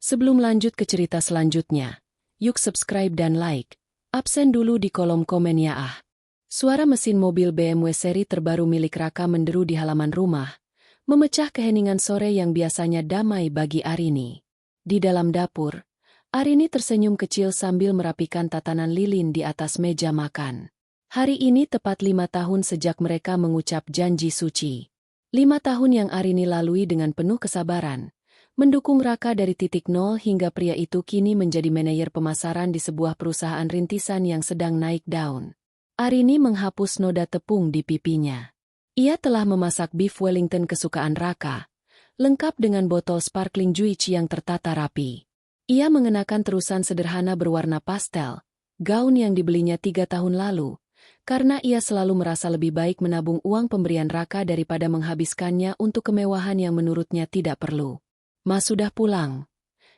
Sebelum lanjut ke cerita selanjutnya, yuk subscribe dan like. Absen dulu di kolom komen ya ah. Suara mesin mobil BMW seri terbaru milik Raka menderu di halaman rumah, memecah keheningan sore yang biasanya damai bagi Arini. Di dalam dapur, Arini tersenyum kecil sambil merapikan tatanan lilin di atas meja makan. Hari ini tepat 5 tahun sejak mereka mengucap janji suci. 5 tahun yang Arini lalui dengan penuh kesabaran, mendukung Raka dari titik nol hingga pria itu kini menjadi manajer pemasaran di sebuah perusahaan rintisan yang sedang naik daun. Arini menghapus noda tepung di pipinya. Ia telah memasak beef Wellington kesukaan Raka, lengkap dengan botol sparkling juice yang tertata rapi. Ia mengenakan terusan sederhana berwarna pastel, gaun yang dibelinya 3 tahun lalu, karena ia selalu merasa lebih baik menabung uang pemberian Raka daripada menghabiskannya untuk kemewahan yang menurutnya tidak perlu. "Mas sudah pulang?"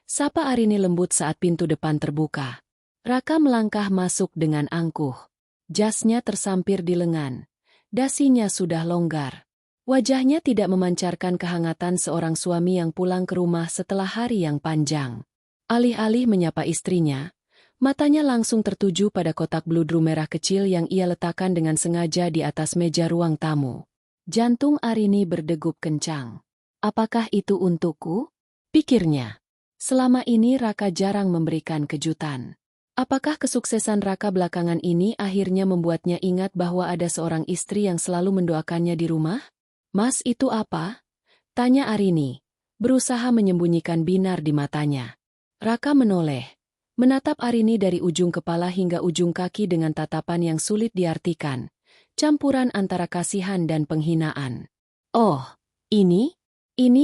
sapa Arini lembut saat pintu depan terbuka. Raka melangkah masuk dengan angkuh. Jasnya tersampir di lengan. Dasinya sudah longgar. Wajahnya tidak memancarkan kehangatan seorang suami yang pulang ke rumah setelah hari yang panjang. Alih-alih menyapa istrinya, matanya langsung tertuju pada kotak bludru merah kecil yang ia letakkan dengan sengaja di atas meja ruang tamu. Jantung Arini berdegup kencang. "Apakah itu untukku?" pikirnya. Selama ini Raka jarang memberikan kejutan. Apakah kesuksesan Raka belakangan ini akhirnya membuatnya ingat bahwa ada seorang istri yang selalu mendoakannya di rumah? "Mas, itu apa?" tanya Arini, berusaha menyembunyikan binar di matanya. Raka menoleh, menatap Arini dari ujung kepala hingga ujung kaki dengan tatapan yang sulit diartikan, campuran antara kasihan dan penghinaan. "Oh, ini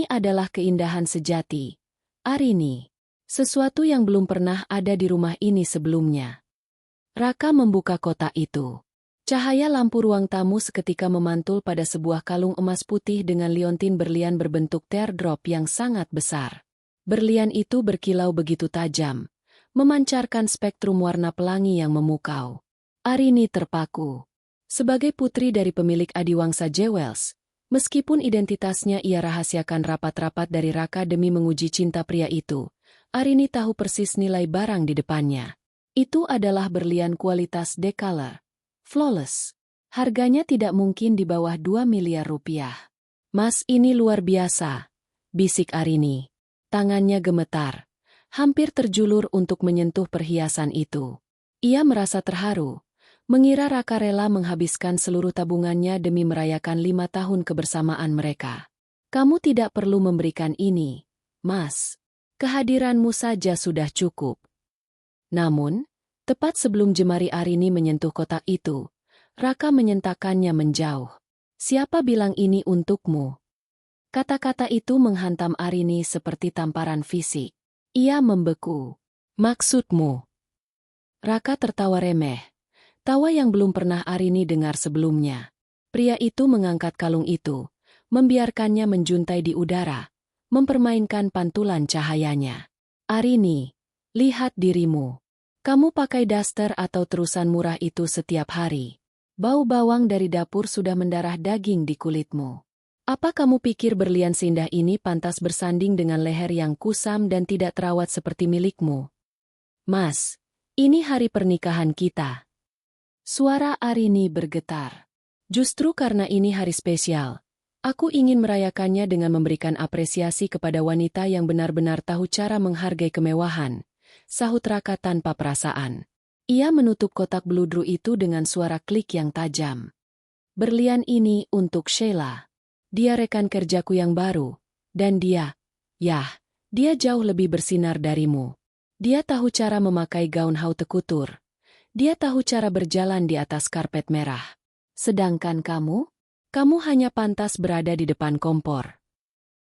adalah keindahan sejati, Arini. Sesuatu yang belum pernah ada di rumah ini sebelumnya." Raka membuka kotak itu. Cahaya lampu ruang tamu seketika memantul pada sebuah kalung emas putih dengan liontin berlian berbentuk teardrop yang sangat besar. Berlian itu berkilau begitu tajam, memancarkan spektrum warna pelangi yang memukau. Arini terpaku. Sebagai putri dari pemilik Adiwangsa Jewels, meskipun identitasnya ia rahasiakan rapat-rapat dari Raka demi menguji cinta pria itu, Arini tahu persis nilai barang di depannya. Itu adalah berlian kualitas decolor, flawless. Harganya tidak mungkin di bawah 2 miliar rupiah. "Mas, ini luar biasa," bisik Arini. Tangannya gemetar, hampir terjulur untuk menyentuh perhiasan itu. Ia merasa terharu, mengira Raka rela menghabiskan seluruh tabungannya demi merayakan 5 tahun kebersamaan mereka. "Kamu tidak perlu memberikan ini, Mas. Kehadiranmu saja sudah cukup." Namun, tepat sebelum jemari Arini menyentuh kotak itu, Raka menyentakkannya menjauh. "Siapa bilang ini untukmu?" Kata-kata itu menghantam Arini seperti tamparan fisik. Ia membeku. "Maksudmu?" Raka tertawa remeh, tawa yang belum pernah Arini dengar sebelumnya. Pria itu mengangkat kalung itu, membiarkannya menjuntai di udara, mempermainkan pantulan cahayanya. "Arini, lihat dirimu. Kamu pakai daster atau terusan murah itu setiap hari. Bau bawang dari dapur sudah mendarah daging di kulitmu. Apa kamu pikir berlian seindah ini pantas bersanding dengan leher yang kusam dan tidak terawat seperti milikmu? Mas, ini hari pernikahan kita." Suara Arini bergetar. "Justru karena ini hari spesial, aku ingin merayakannya dengan memberikan apresiasi kepada wanita yang benar-benar tahu cara menghargai kemewahan," sahut Raka tanpa perasaan. Ia menutup kotak bludru itu dengan suara klik yang tajam. "Berlian ini untuk Sheila. Dia rekan kerjaku yang baru, dan dia jauh lebih bersinar darimu. Dia tahu cara memakai gaun haute couture. Dia tahu cara berjalan di atas karpet merah. Sedangkan kamu hanya pantas berada di depan kompor."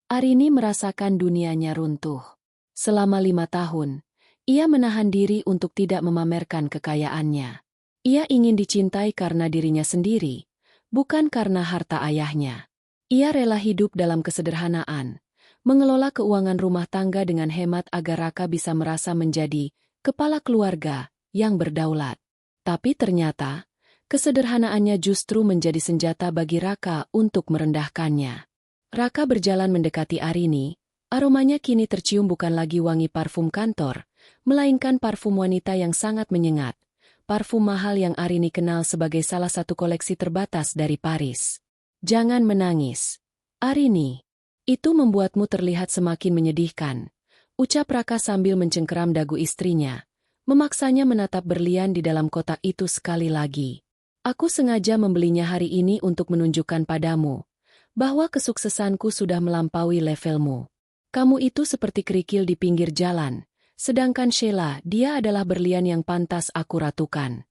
Arini merasakan dunianya runtuh. Selama 5 tahun, ia menahan diri untuk tidak memamerkan kekayaannya. Ia ingin dicintai karena dirinya sendiri, bukan karena harta ayahnya. Ia rela hidup dalam kesederhanaan, mengelola keuangan rumah tangga dengan hemat agar Raka bisa merasa menjadi kepala keluarga yang berdaulat. Tapi ternyata, kesederhanaannya justru menjadi senjata bagi Raka untuk merendahkannya. Raka berjalan mendekati Arini, Aromanya kini tercium bukan lagi wangi parfum kantor, melainkan parfum wanita yang sangat menyengat. Parfum mahal yang Arini kenal sebagai salah satu koleksi terbatas dari Paris. Jangan menangis, Arini. Itu membuatmu terlihat semakin menyedihkan, ucap Raka sambil mencengkeram dagu istrinya, memaksanya menatap berlian di dalam kotak itu sekali lagi. Aku sengaja membelinya hari ini untuk menunjukkan padamu bahwa kesuksesanku sudah melampaui levelmu. Kamu itu seperti kerikil di pinggir jalan, sedangkan Sheila, dia adalah berlian yang pantas aku ratukan.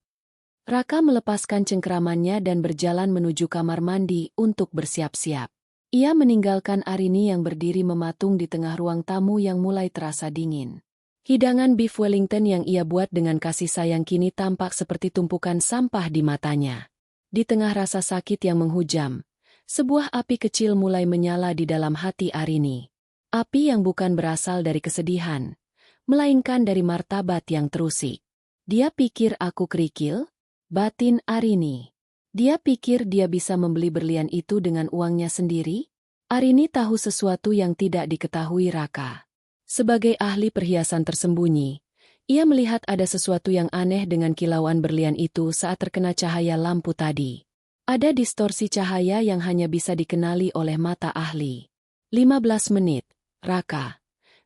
Raka melepaskan cengkeramannya dan berjalan menuju kamar mandi untuk bersiap-siap. Ia meninggalkan Arini yang berdiri mematung di tengah ruang tamu yang mulai terasa dingin. Hidangan beef Wellington yang ia buat dengan kasih sayang kini tampak seperti tumpukan sampah di matanya. Di tengah rasa sakit yang menghujam, sebuah api kecil mulai menyala di dalam hati Arini. Api yang bukan berasal dari kesedihan, melainkan dari martabat yang terusik. Dia pikir aku kerikil? Batin Arini. Dia pikir dia bisa membeli berlian itu dengan uangnya sendiri? Arini tahu sesuatu yang tidak diketahui Raka. Sebagai ahli perhiasan tersembunyi, ia melihat ada sesuatu yang aneh dengan kilauan berlian itu saat terkena cahaya lampu tadi. Ada distorsi cahaya yang hanya bisa dikenali oleh mata ahli. 15 menit, Raka.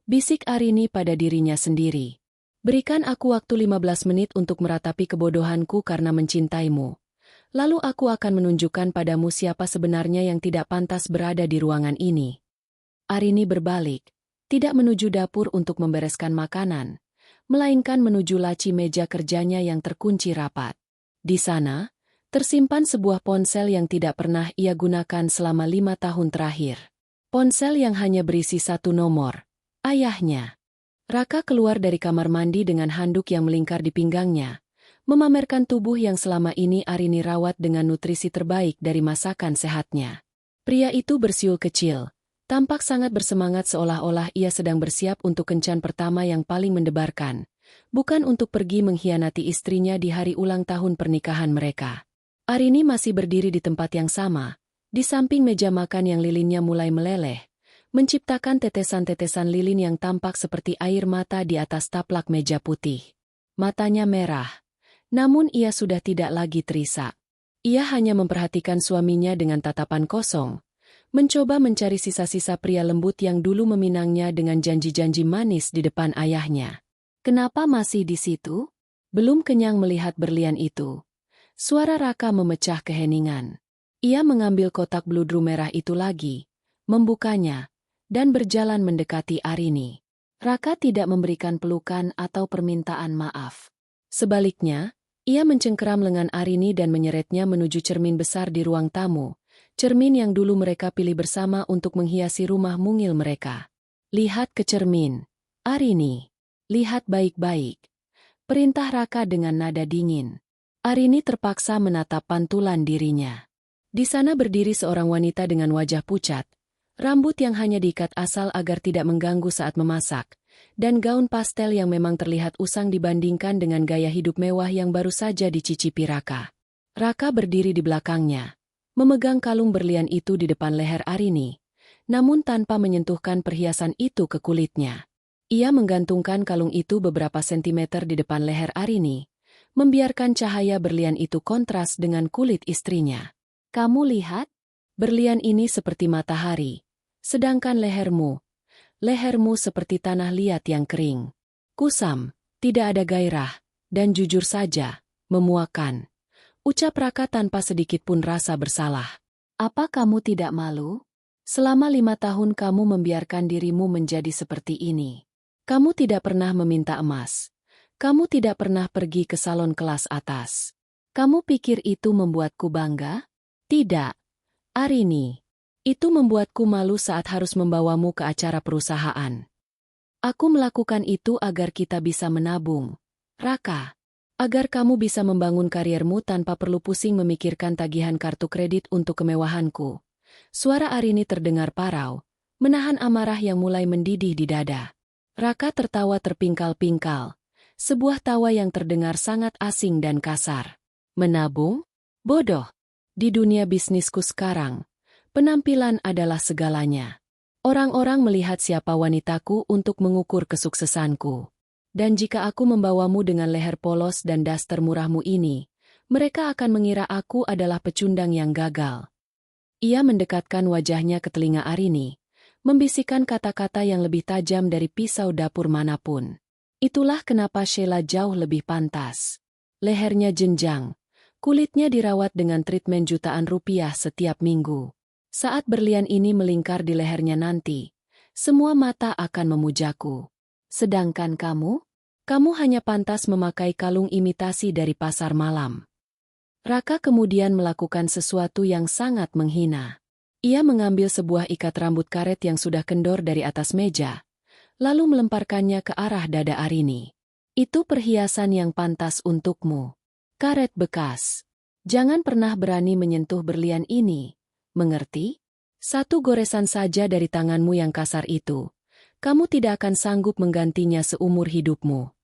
Bisik Arini pada dirinya sendiri. Berikan aku waktu 15 menit untuk meratapi kebodohanku karena mencintaimu. Lalu aku akan menunjukkan padamu siapa sebenarnya yang tidak pantas berada di ruangan ini. Arini berbalik. Tidak menuju dapur untuk membereskan makanan, melainkan menuju laci meja kerjanya yang terkunci rapat. Di sana, tersimpan sebuah ponsel yang tidak pernah ia gunakan selama 5 tahun terakhir. Ponsel yang hanya berisi satu nomor, ayahnya. Raka keluar dari kamar mandi dengan handuk yang melingkar di pinggangnya, memamerkan tubuh yang selama ini Arini rawat dengan nutrisi terbaik dari masakan sehatnya. Pria itu bersiul kecil. Tampak sangat bersemangat seolah-olah ia sedang bersiap untuk kencan pertama yang paling mendebarkan, bukan untuk pergi mengkhianati istrinya di hari ulang tahun pernikahan mereka. Arini masih berdiri di tempat yang sama, di samping meja makan yang lilinnya mulai meleleh, menciptakan tetesan-tetesan lilin yang tampak seperti air mata di atas taplak meja putih. Matanya merah, namun ia sudah tidak lagi terisak. Ia hanya memperhatikan suaminya dengan tatapan kosong, mencoba mencari sisa-sisa pria lembut yang dulu meminangnya dengan janji-janji manis di depan ayahnya. Kenapa masih di situ? Belum kenyang melihat berlian itu. Suara Raka memecah keheningan. Ia mengambil kotak bludru merah itu lagi, membukanya, dan berjalan mendekati Arini. Raka tidak memberikan pelukan atau permintaan maaf. Sebaliknya, ia mencengkeram lengan Arini dan menyeretnya menuju cermin besar di ruang tamu. Cermin yang dulu mereka pilih bersama untuk menghiasi rumah mungil mereka. Lihat ke cermin, Arini. Lihat baik-baik. Perintah Raka dengan nada dingin. Arini terpaksa menatap pantulan dirinya. Di sana berdiri seorang wanita dengan wajah pucat, rambut yang hanya diikat asal agar tidak mengganggu saat memasak, dan gaun pastel yang memang terlihat usang dibandingkan dengan gaya hidup mewah yang baru saja dicicipi Raka. Raka berdiri di belakangnya, memegang kalung berlian itu di depan leher Arini, namun tanpa menyentuhkan perhiasan itu ke kulitnya. Ia menggantungkan kalung itu beberapa sentimeter di depan leher Arini, membiarkan cahaya berlian itu kontras dengan kulit istrinya. Kamu lihat? Berlian ini seperti matahari, sedangkan lehermu seperti tanah liat yang kering. Kusam, tidak ada gairah, dan jujur saja, memuakan. Ucap Raka tanpa sedikit pun rasa bersalah. Apa kamu tidak malu? Selama 5 tahun kamu membiarkan dirimu menjadi seperti ini. Kamu tidak pernah meminta emas. Kamu tidak pernah pergi ke salon kelas atas. Kamu pikir itu membuatku bangga? Tidak, Arini. Itu membuatku malu saat harus membawamu ke acara perusahaan. Aku melakukan itu agar kita bisa menabung, Raka. Agar kamu bisa membangun kariermu tanpa perlu pusing memikirkan tagihan kartu kredit untuk kemewahanku. Suara Arini terdengar parau, menahan amarah yang mulai mendidih di dada. Raka tertawa terpingkal-pingkal, sebuah tawa yang terdengar sangat asing dan kasar. Menabung? Bodoh. Di dunia bisnisku sekarang, penampilan adalah segalanya. Orang-orang melihat siapa wanitaku untuk mengukur kesuksesanku. Dan jika aku membawamu dengan leher polos dan daster murahmu ini, mereka akan mengira aku adalah pecundang yang gagal. Ia mendekatkan wajahnya ke telinga Arini, membisikkan kata-kata yang lebih tajam dari pisau dapur manapun. Itulah kenapa Sheila jauh lebih pantas. Lehernya jenjang, kulitnya dirawat dengan treatment jutaan rupiah setiap minggu. Saat berlian ini melingkar di lehernya nanti, semua mata akan memujaku. Sedangkan kamu hanya pantas memakai kalung imitasi dari pasar malam. Raka kemudian melakukan sesuatu yang sangat menghina. Ia mengambil sebuah ikat rambut karet yang sudah kendor dari atas meja, lalu melemparkannya ke arah dada Arini. Itu perhiasan yang pantas untukmu. Karet bekas. Jangan pernah berani menyentuh berlian ini. Mengerti? Satu goresan saja dari tanganmu yang kasar itu, kamu tidak akan sanggup menggantinya seumur hidupmu.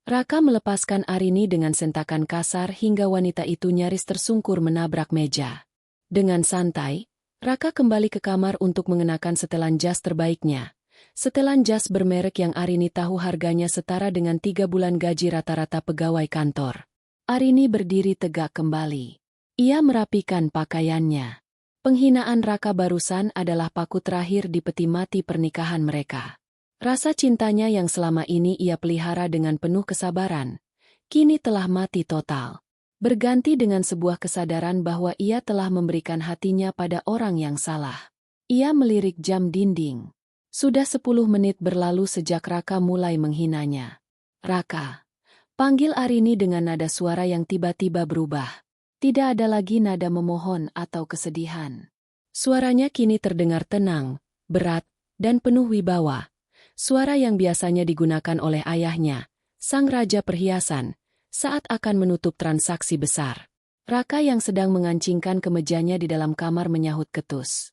Raka melepaskan Arini dengan sentakan kasar hingga wanita itu nyaris tersungkur menabrak meja. Dengan santai, Raka kembali ke kamar untuk mengenakan setelan jas terbaiknya. Setelan jas bermerek yang Arini tahu harganya setara dengan 3 bulan gaji rata-rata pegawai kantor. Arini berdiri tegak kembali. Ia merapikan pakaiannya. Penghinaan Raka barusan adalah paku terakhir di peti mati pernikahan mereka. Rasa cintanya yang selama ini ia pelihara dengan penuh kesabaran, kini telah mati total. Berganti dengan sebuah kesadaran bahwa ia telah memberikan hatinya pada orang yang salah. Ia melirik jam dinding. Sudah 10 menit berlalu sejak Raka mulai menghinanya. Raka, panggil Arini dengan nada suara yang tiba-tiba berubah. Tidak ada lagi nada memohon atau kesedihan. Suaranya kini terdengar tenang, berat, dan penuh wibawa. Suara yang biasanya digunakan oleh ayahnya, sang raja perhiasan, saat akan menutup transaksi besar. Raka yang sedang mengancingkan kemejanya di dalam kamar menyahut ketus.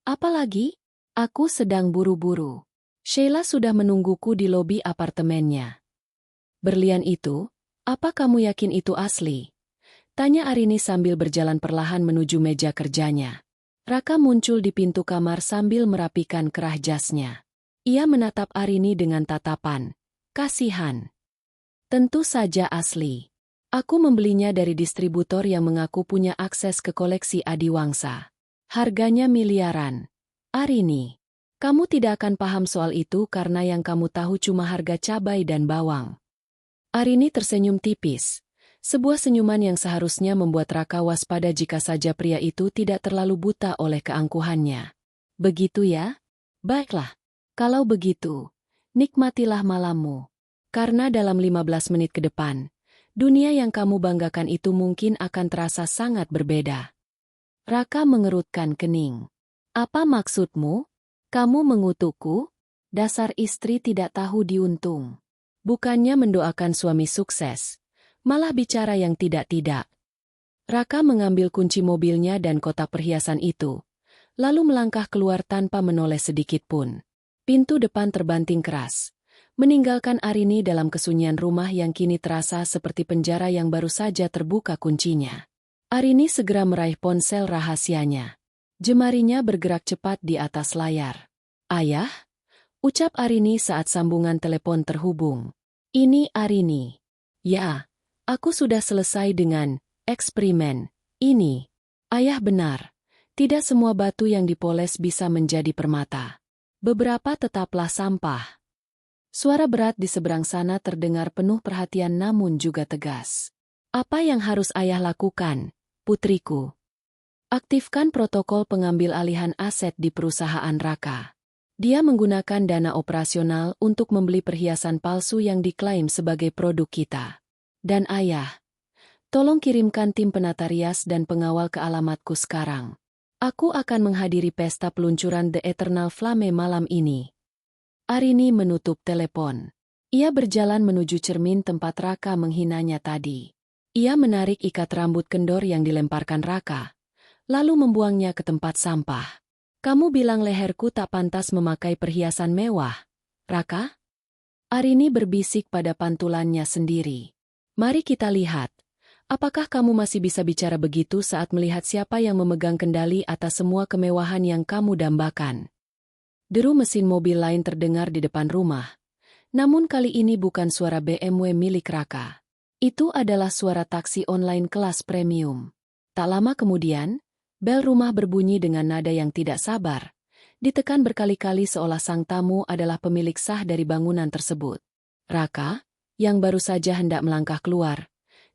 Apalagi? Aku sedang buru-buru. Sheila sudah menungguku di lobi apartemennya. Berlian itu, apa kamu yakin itu asli? Tanya Arini sambil berjalan perlahan menuju meja kerjanya. Raka muncul di pintu kamar sambil merapikan kerah jasnya. Ia menatap Arini dengan tatapan kasihan. Tentu saja asli. Aku membelinya dari distributor yang mengaku punya akses ke koleksi Adiwangsa. Harganya miliaran. Arini, kamu tidak akan paham soal itu karena yang kamu tahu cuma harga cabai dan bawang. Arini tersenyum tipis. Sebuah senyuman yang seharusnya membuat Raka waspada jika saja pria itu tidak terlalu buta oleh keangkuhannya. Begitu ya? Baiklah. Kalau begitu, nikmatilah malammu. Karena dalam 15 menit ke depan, dunia yang kamu banggakan itu mungkin akan terasa sangat berbeda. Raka mengerutkan kening. Apa maksudmu? Kamu mengutukku? Dasar istri tidak tahu diuntung. Bukannya mendoakan suami sukses, malah bicara yang tidak-tidak. Raka mengambil kunci mobilnya dan kotak perhiasan itu, lalu melangkah keluar tanpa menoleh sedikit pun. Pintu depan terbanting keras, meninggalkan Arini dalam kesunyian rumah yang kini terasa seperti penjara yang baru saja terbuka kuncinya. Arini segera meraih ponsel rahasianya. Jemarinya bergerak cepat di atas layar. Ayah? Ucap Arini saat sambungan telepon terhubung. Ini Arini. Ya. Aku sudah selesai dengan eksperimen ini. Ayah benar, tidak semua batu yang dipoles bisa menjadi permata. Beberapa tetaplah sampah. Suara berat di seberang sana terdengar penuh perhatian namun juga tegas. Apa yang harus ayah lakukan, putriku? Aktifkan protokol pengambil alihan aset di perusahaan Raka. Dia menggunakan dana operasional untuk membeli perhiasan palsu yang diklaim sebagai produk kita. Dan ayah, tolong kirimkan tim penata rias dan pengawal ke alamatku sekarang. Aku akan menghadiri pesta peluncuran The Eternal Flame malam ini. Arini menutup telepon. Ia berjalan menuju cermin tempat Raka menghinanya tadi. Ia menarik ikat rambut kendor yang dilemparkan Raka, lalu membuangnya ke tempat sampah. Kamu bilang leherku tak pantas memakai perhiasan mewah, Raka? Arini berbisik pada pantulannya sendiri. Mari kita lihat, apakah kamu masih bisa bicara begitu saat melihat siapa yang memegang kendali atas semua kemewahan yang kamu dambakan? Deru mesin mobil lain terdengar di depan rumah. Namun kali ini bukan suara BMW milik Raka. Itu adalah suara taksi online kelas premium. Tak lama kemudian, bel rumah berbunyi dengan nada yang tidak sabar. Ditekan berkali-kali seolah sang tamu adalah pemilik sah dari bangunan tersebut. Raka, yang baru saja hendak melangkah keluar,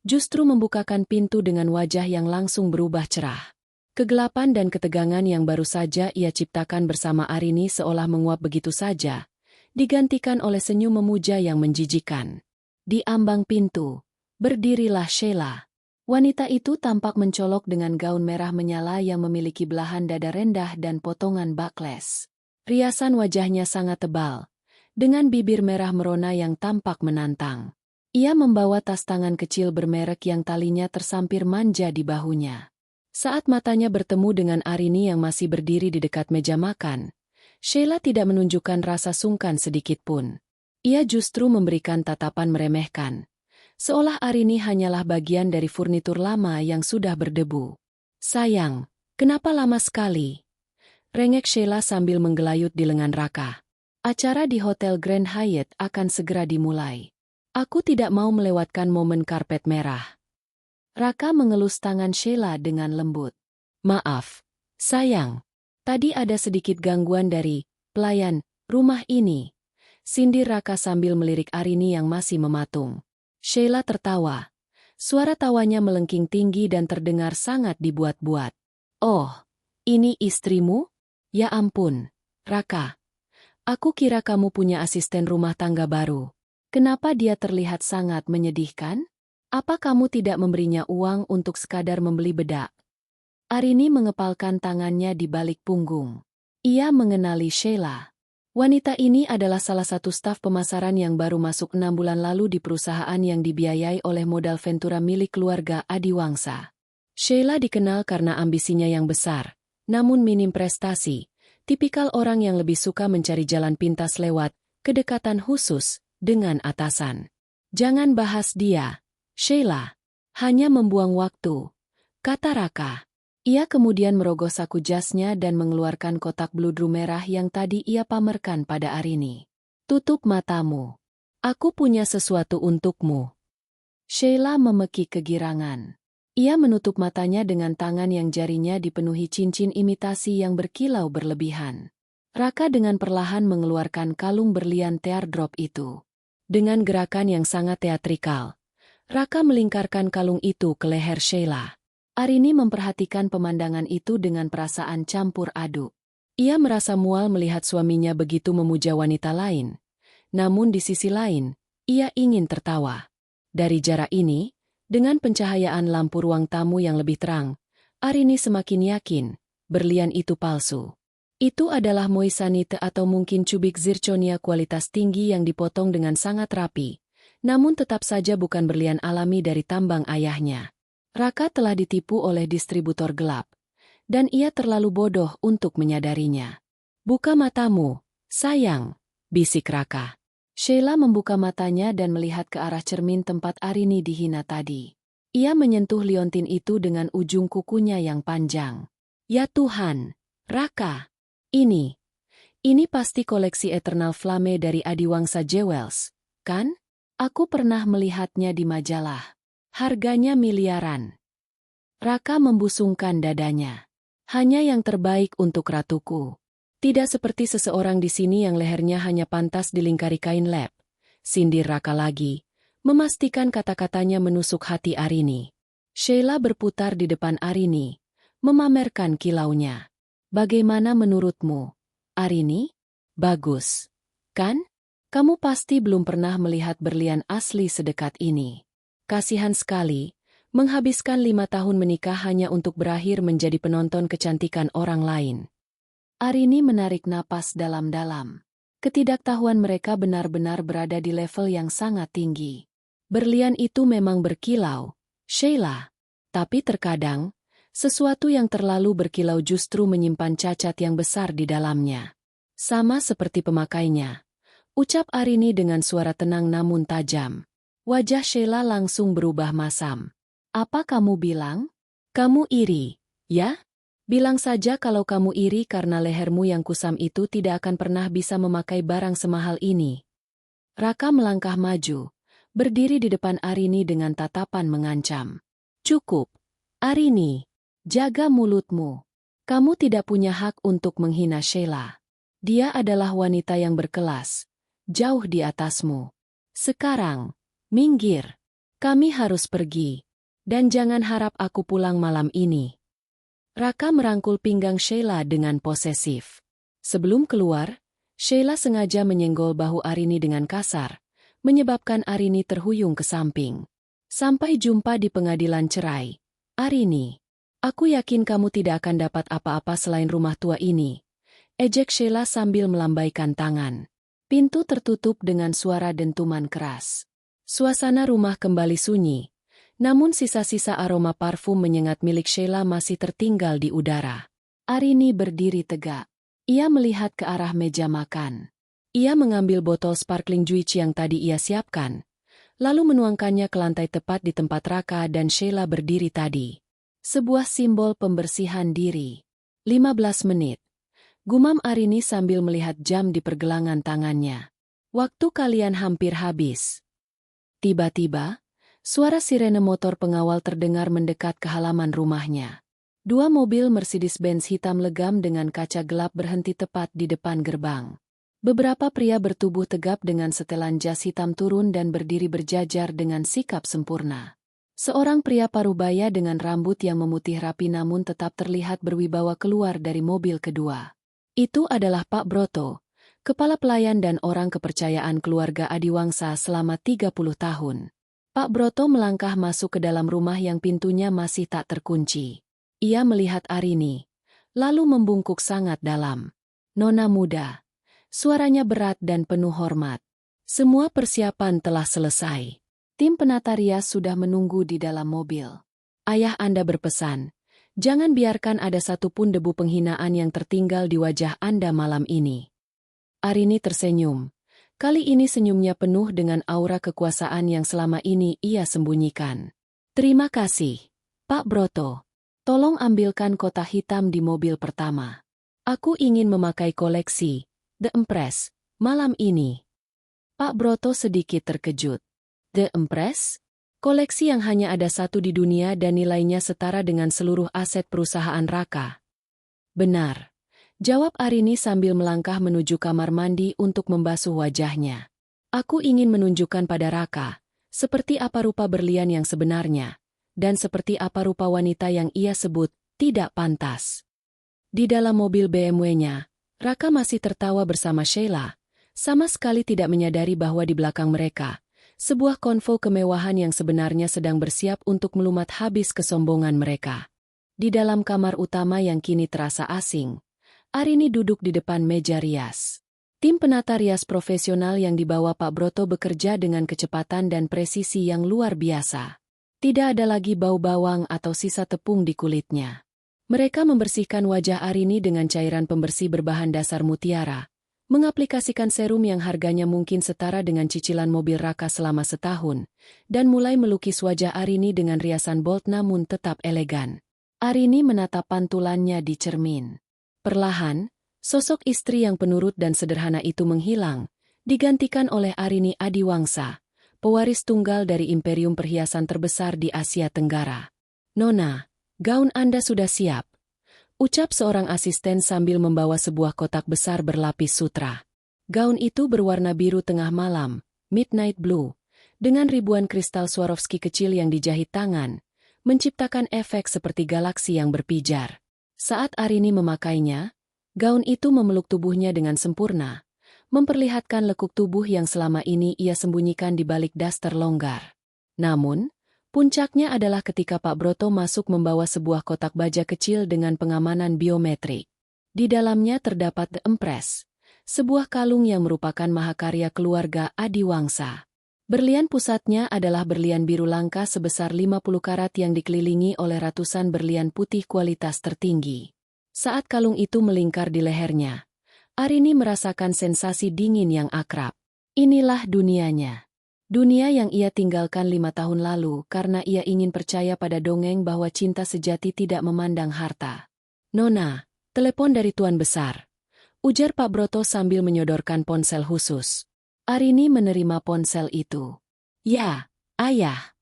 justru membukakan pintu dengan wajah yang langsung berubah cerah. Kegelapan dan ketegangan yang baru saja ia ciptakan bersama Arini seolah menguap begitu saja, digantikan oleh senyum memuja yang menjijikan. Di ambang pintu, berdirilah Sheila. Wanita itu tampak mencolok dengan gaun merah menyala yang memiliki belahan dada rendah dan potongan backless. Riasan wajahnya sangat tebal, dengan bibir merah merona yang tampak menantang. Ia membawa tas tangan kecil bermerek yang talinya tersampir manja di bahunya. Saat matanya bertemu dengan Arini yang masih berdiri di dekat meja makan, Sheila tidak menunjukkan rasa sungkan sedikitpun. Ia justru memberikan tatapan meremehkan, seolah Arini hanyalah bagian dari furnitur lama yang sudah berdebu. "Sayang, kenapa lama sekali?" rengek Sheila sambil menggelayut di lengan Raka. "Acara di Hotel Grand Hyatt akan segera dimulai. Aku tidak mau melewatkan momen karpet merah." Raka mengelus tangan Sheila dengan lembut. "Maaf, sayang. Tadi ada sedikit gangguan dari pelayan rumah ini," sindir Raka sambil melirik Arini yang masih mematung. Sheila tertawa. Suara tawanya melengking tinggi dan terdengar sangat dibuat-buat. "Oh, ini istrimu? Ya ampun, Raka. Aku kira kamu punya asisten rumah tangga baru. Kenapa dia terlihat sangat menyedihkan? Apa kamu tidak memberinya uang untuk sekadar membeli bedak?" Arini mengepalkan tangannya di balik punggung. Ia mengenali Sheila. Wanita ini adalah salah satu staf pemasaran yang baru masuk 6 bulan lalu di perusahaan yang dibiayai oleh modal Ventura milik keluarga Adiwangsa. Sheila dikenal karena ambisinya yang besar, namun minim prestasi, tipikal orang yang lebih suka mencari jalan pintas lewat kedekatan khusus dengan atasan. "Jangan bahas dia, Sheila. Hanya membuang waktu," kata Raka. Ia kemudian merogoh saku jasnya dan mengeluarkan kotak bludru merah yang tadi ia pamerkan pada Arini. "Tutup matamu. Aku punya sesuatu untukmu." Sheila memekik kegirangan. Ia menutup matanya dengan tangan yang jarinya dipenuhi cincin imitasi yang berkilau berlebihan. Raka dengan perlahan mengeluarkan kalung berlian teardrop itu. Dengan gerakan yang sangat teatrikal, Raka melingkarkan kalung itu ke leher Sheila. Arini memperhatikan pemandangan itu dengan perasaan campur aduk. Ia merasa mual melihat suaminya begitu memuja wanita lain. Namun di sisi lain, ia ingin tertawa. Dari jarak ini, dengan pencahayaan lampu ruang tamu yang lebih terang, Arini semakin yakin berlian itu palsu. Itu adalah moissanite atau mungkin cubik zirconia kualitas tinggi yang dipotong dengan sangat rapi, namun tetap saja bukan berlian alami dari tambang ayahnya. Raka telah ditipu oleh distributor gelap, dan ia terlalu bodoh untuk menyadarinya. "Buka matamu, sayang," bisik Raka. Sheila membuka matanya dan melihat ke arah cermin tempat Arini dihina tadi. Ia menyentuh liontin itu dengan ujung kukunya yang panjang. "Ya Tuhan, Raka! Ini pasti koleksi Eternal Flame dari Adiwangsa Jewels, kan? Aku pernah melihatnya di majalah. Harganya miliaran." Raka membusungkan dadanya. "Hanya yang terbaik untuk ratuku. Tidak seperti seseorang di sini yang lehernya hanya pantas dilingkari kain lap," sindir Raka lagi, memastikan kata-katanya menusuk hati Arini. Sheila berputar di depan Arini, memamerkan kilaunya. "Bagaimana menurutmu, Arini? Bagus, kan? Kamu pasti belum pernah melihat berlian asli sedekat ini. Kasihan sekali, menghabiskan 5 tahun menikah hanya untuk berakhir menjadi penonton kecantikan orang lain." Arini menarik napas dalam-dalam. Ketidaktahuan mereka benar-benar berada di level yang sangat tinggi. Berlian itu memang berkilau, Sheila. Tapi terkadang, sesuatu yang terlalu berkilau justru menyimpan cacat yang besar di dalamnya. "Sama seperti pemakainya," ucap Arini dengan suara tenang namun tajam. Wajah Sheila langsung berubah masam. "Apa kamu bilang? Kamu iri, ya? Bilang saja kalau kamu iri karena lehermu yang kusam itu tidak akan pernah bisa memakai barang semahal ini. Raka melangkah maju, berdiri di depan Arini dengan tatapan mengancam. Cukup, Arini. Jaga mulutmu. Kamu tidak punya hak untuk menghina Sheila. Dia adalah wanita yang berkelas, jauh di atasmu. Sekarang, minggir. Kami harus pergi. Dan jangan harap aku pulang malam ini. Raka merangkul pinggang Sheila dengan posesif. Sebelum keluar, Sheila sengaja menyenggol bahu Arini dengan kasar, menyebabkan Arini terhuyung ke samping. Sampai jumpa di pengadilan cerai. Arini, aku yakin kamu tidak akan dapat apa-apa selain rumah tua ini. Ejek Sheila sambil melambaikan tangan. Pintu tertutup dengan suara dentuman keras. Suasana rumah kembali sunyi. Namun sisa-sisa aroma parfum menyengat milik Sheila masih tertinggal di udara. Arini berdiri tegak. Ia melihat ke arah meja makan. Ia mengambil botol sparkling juice yang tadi ia siapkan, lalu menuangkannya ke lantai tepat di tempat Raka dan Sheila berdiri tadi. Sebuah simbol pembersihan diri. 15 menit. Gumam Arini sambil melihat jam di pergelangan tangannya. Waktu kalian hampir habis. Tiba-tiba, suara sirene motor pengawal terdengar mendekat ke halaman rumahnya. Dua mobil Mercedes-Benz hitam legam dengan kaca gelap berhenti tepat di depan gerbang. Beberapa pria bertubuh tegap dengan setelan jas hitam turun dan berdiri berjajar dengan sikap sempurna. Seorang pria parubaya dengan rambut yang memutih rapi namun tetap terlihat berwibawa keluar dari mobil kedua. Itu adalah Pak Broto, kepala pelayan dan orang kepercayaan keluarga Adiwangsa selama 30 tahun. Pak Broto melangkah masuk ke dalam rumah yang pintunya masih tak terkunci. Ia melihat Arini, lalu membungkuk sangat dalam. Nona muda. Suaranya berat dan penuh hormat. Semua persiapan telah selesai. Tim penata rias sudah menunggu di dalam mobil. Ayah Anda berpesan, jangan biarkan ada satupun debu penghinaan yang tertinggal di wajah Anda malam ini. Arini tersenyum. Kali ini senyumnya penuh dengan aura kekuasaan yang selama ini ia sembunyikan. Terima kasih, Pak Broto. Tolong ambilkan kotak hitam di mobil pertama. Aku ingin memakai koleksi The Empress malam ini. Pak Broto sedikit terkejut. The Empress? Koleksi yang hanya ada satu di dunia dan nilainya setara dengan seluruh aset perusahaan Raka. Benar. Jawab Arini sambil melangkah menuju kamar mandi untuk membasuh wajahnya. Aku ingin menunjukkan pada Raka, seperti apa rupa berlian yang sebenarnya, dan seperti apa rupa wanita yang ia sebut tidak pantas. Di dalam mobil BMW-nya, Raka masih tertawa bersama Sheila, sama sekali tidak menyadari bahwa di belakang mereka, sebuah konvo kemewahan yang sebenarnya sedang bersiap untuk melumat habis kesombongan mereka. Di dalam kamar utama yang kini terasa asing, Arini duduk di depan meja rias. Tim penata rias profesional yang dibawa Pak Broto bekerja dengan kecepatan dan presisi yang luar biasa. Tidak ada lagi bau bawang atau sisa tepung di kulitnya. Mereka membersihkan wajah Arini dengan cairan pembersih berbahan dasar mutiara, mengaplikasikan serum yang harganya mungkin setara dengan cicilan mobil Raka selama setahun, dan mulai melukis wajah Arini dengan riasan bold namun tetap elegan. Arini menatap pantulannya di cermin. Perlahan, sosok istri yang penurut dan sederhana itu menghilang, digantikan oleh Arini Adiwangsa, pewaris tunggal dari imperium perhiasan terbesar di Asia Tenggara. Nona, gaun Anda sudah siap, ucap seorang asisten sambil membawa sebuah kotak besar berlapis sutra. Gaun itu berwarna biru tengah malam, midnight blue, dengan ribuan kristal Swarovski kecil yang dijahit tangan, menciptakan efek seperti galaksi yang berpijar. Saat Arini memakainya, gaun itu memeluk tubuhnya dengan sempurna, memperlihatkan lekuk tubuh yang selama ini ia sembunyikan di balik daster longgar. Namun, puncaknya adalah ketika Pak Broto masuk membawa sebuah kotak baja kecil dengan pengamanan biometrik. Di dalamnya terdapat The Empress, sebuah kalung yang merupakan mahakarya keluarga Adiwangsa. Berlian pusatnya adalah berlian biru langka sebesar 50 karat yang dikelilingi oleh ratusan berlian putih kualitas tertinggi. Saat kalung itu melingkar di lehernya, Arini merasakan sensasi dingin yang akrab. Inilah dunianya. Dunia yang ia tinggalkan 5 tahun lalu karena ia ingin percaya pada dongeng bahwa cinta sejati tidak memandang harta. Nona, telepon dari Tuan Besar. Ujar Pak Broto sambil menyodorkan ponsel khusus. Arini menerima ponsel itu. Ya, Ayah.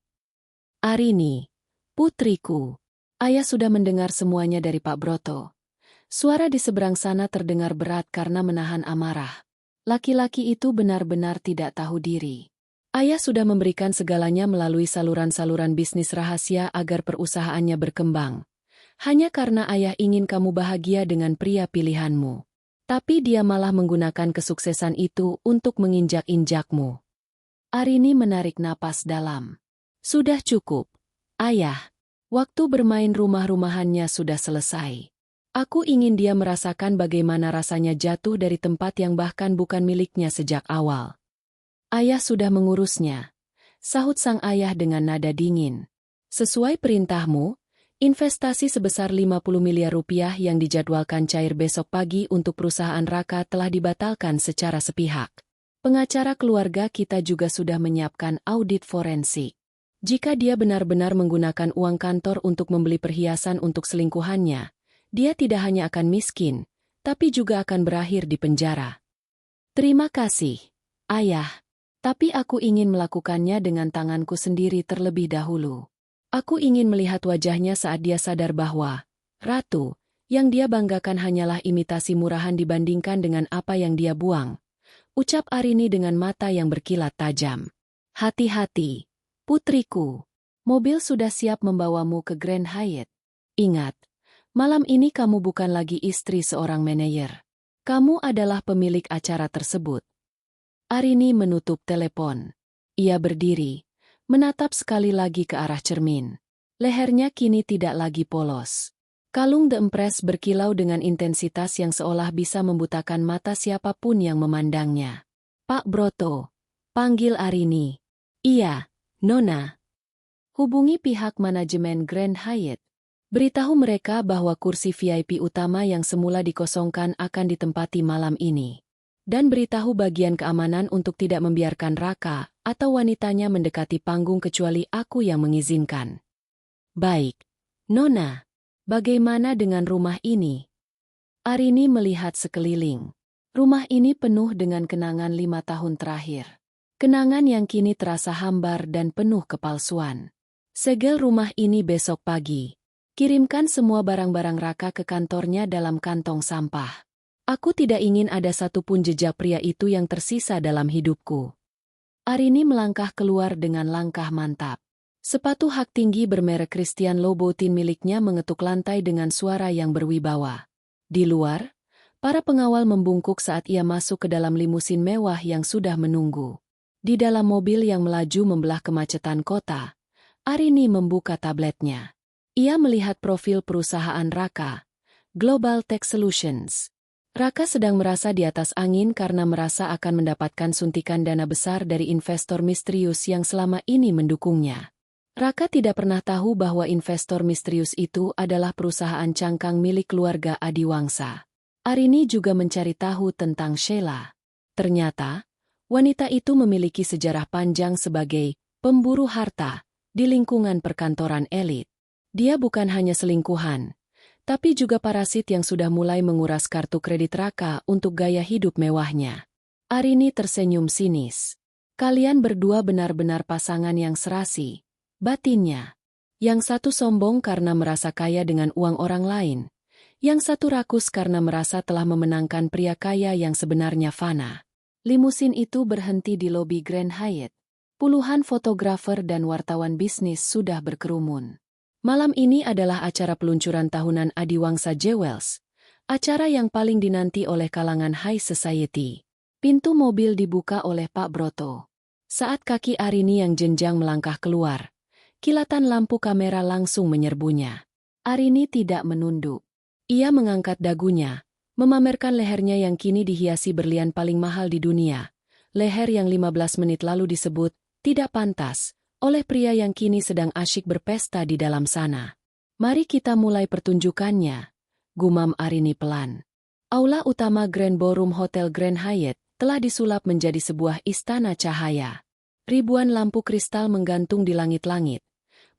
Arini, putriku. Ayah sudah mendengar semuanya dari Pak Broto. Suara di seberang sana terdengar berat karena menahan amarah. Laki-laki itu benar-benar tidak tahu diri. Ayah sudah memberikan segalanya melalui saluran-saluran bisnis rahasia agar perusahaannya berkembang. Hanya karena ayah ingin kamu bahagia dengan pria pilihanmu. Tapi dia malah menggunakan kesuksesan itu untuk menginjak-injakmu. Arini menarik napas dalam. Sudah cukup, Ayah. Waktu bermain rumah-rumahannya sudah selesai. Aku ingin dia merasakan bagaimana rasanya jatuh dari tempat yang bahkan bukan miliknya sejak awal. Ayah sudah mengurusnya, sahut sang ayah dengan nada dingin. Sesuai perintahmu, investasi sebesar 50 miliar rupiah yang dijadwalkan cair besok pagi untuk perusahaan Raka telah dibatalkan secara sepihak. Pengacara keluarga kita juga sudah menyiapkan audit forensik. Jika dia benar-benar menggunakan uang kantor untuk membeli perhiasan untuk selingkuhannya, dia tidak hanya akan miskin, tapi juga akan berakhir di penjara. Terima kasih, Ayah. Tapi aku ingin melakukannya dengan tanganku sendiri terlebih dahulu. Aku ingin melihat wajahnya saat dia sadar bahwa Ratu, yang dia banggakan hanyalah imitasi murahan dibandingkan dengan apa yang dia buang. Ucap Arini dengan mata yang berkilat tajam. Hati-hati, putriku. Mobil sudah siap membawamu ke Grand Hyatt. Ingat, malam ini kamu bukan lagi istri seorang manajer. Kamu adalah pemilik acara tersebut. Arini menutup telepon. Ia berdiri, menatap sekali lagi ke arah cermin. Lehernya kini tidak lagi polos. Kalung The Empress berkilau dengan intensitas yang seolah bisa membutakan mata siapapun yang memandangnya. Pak Broto, panggil Arini. Iya, Nona. Hubungi pihak manajemen Grand Hyatt. Beritahu mereka bahwa kursi VIP utama yang semula dikosongkan akan ditempati malam ini. Dan beritahu bagian keamanan untuk tidak membiarkan Raka atau wanitanya mendekati panggung kecuali aku yang mengizinkan. Baik, Nona. Bagaimana dengan rumah ini? Arini melihat sekeliling. Rumah ini penuh dengan kenangan 5 tahun terakhir. Kenangan yang kini terasa hambar dan penuh kepalsuan. Segel rumah ini besok pagi. Kirimkan semua barang-barang Raka ke kantornya dalam kantong sampah. Aku tidak ingin ada satupun jejak pria itu yang tersisa dalam hidupku. Arini melangkah keluar dengan langkah mantap. Sepatu hak tinggi bermerek Christian Louboutin miliknya mengetuk lantai dengan suara yang berwibawa. Di luar, para pengawal membungkuk saat ia masuk ke dalam limusin mewah yang sudah menunggu. Di dalam mobil yang melaju membelah kemacetan kota, Arini membuka tabletnya. Ia melihat profil perusahaan Raka, Global Tech Solutions. Raka sedang merasa di atas angin karena merasa akan mendapatkan suntikan dana besar dari investor misterius yang selama ini mendukungnya. Raka tidak pernah tahu bahwa investor misterius itu adalah perusahaan cangkang milik keluarga Adiwangsa. Arini juga mencari tahu tentang Sheila. Ternyata, wanita itu memiliki sejarah panjang sebagai pemburu harta di lingkungan perkantoran elit. Dia bukan hanya selingkuhan, tapi juga parasit yang sudah mulai menguras kartu kredit Raka untuk gaya hidup mewahnya. Arini tersenyum sinis. Kalian berdua benar-benar pasangan yang serasi, batinnya. Yang satu sombong karena merasa kaya dengan uang orang lain. Yang satu rakus karena merasa telah memenangkan pria kaya yang sebenarnya fana. Limusin itu berhenti di lobi Grand Hyatt. Puluhan fotografer dan wartawan bisnis sudah berkerumun. Malam ini adalah acara peluncuran tahunan Adiwangsa Jewels, acara yang paling dinanti oleh kalangan high society. Pintu mobil dibuka oleh Pak Broto. Saat kaki Arini yang jenjang melangkah keluar, kilatan lampu kamera langsung menyerbunya. Arini tidak menunduk. Ia mengangkat dagunya, memamerkan lehernya yang kini dihiasi berlian paling mahal di dunia. Leher yang 15 menit lalu disebut tidak pantas oleh pria yang kini sedang asyik berpesta di dalam sana. Mari kita mulai pertunjukannya, gumam Arini pelan. Aula utama Grand Ballroom Hotel Grand Hyatt telah disulap menjadi sebuah istana cahaya. Ribuan lampu kristal menggantung di langit-langit,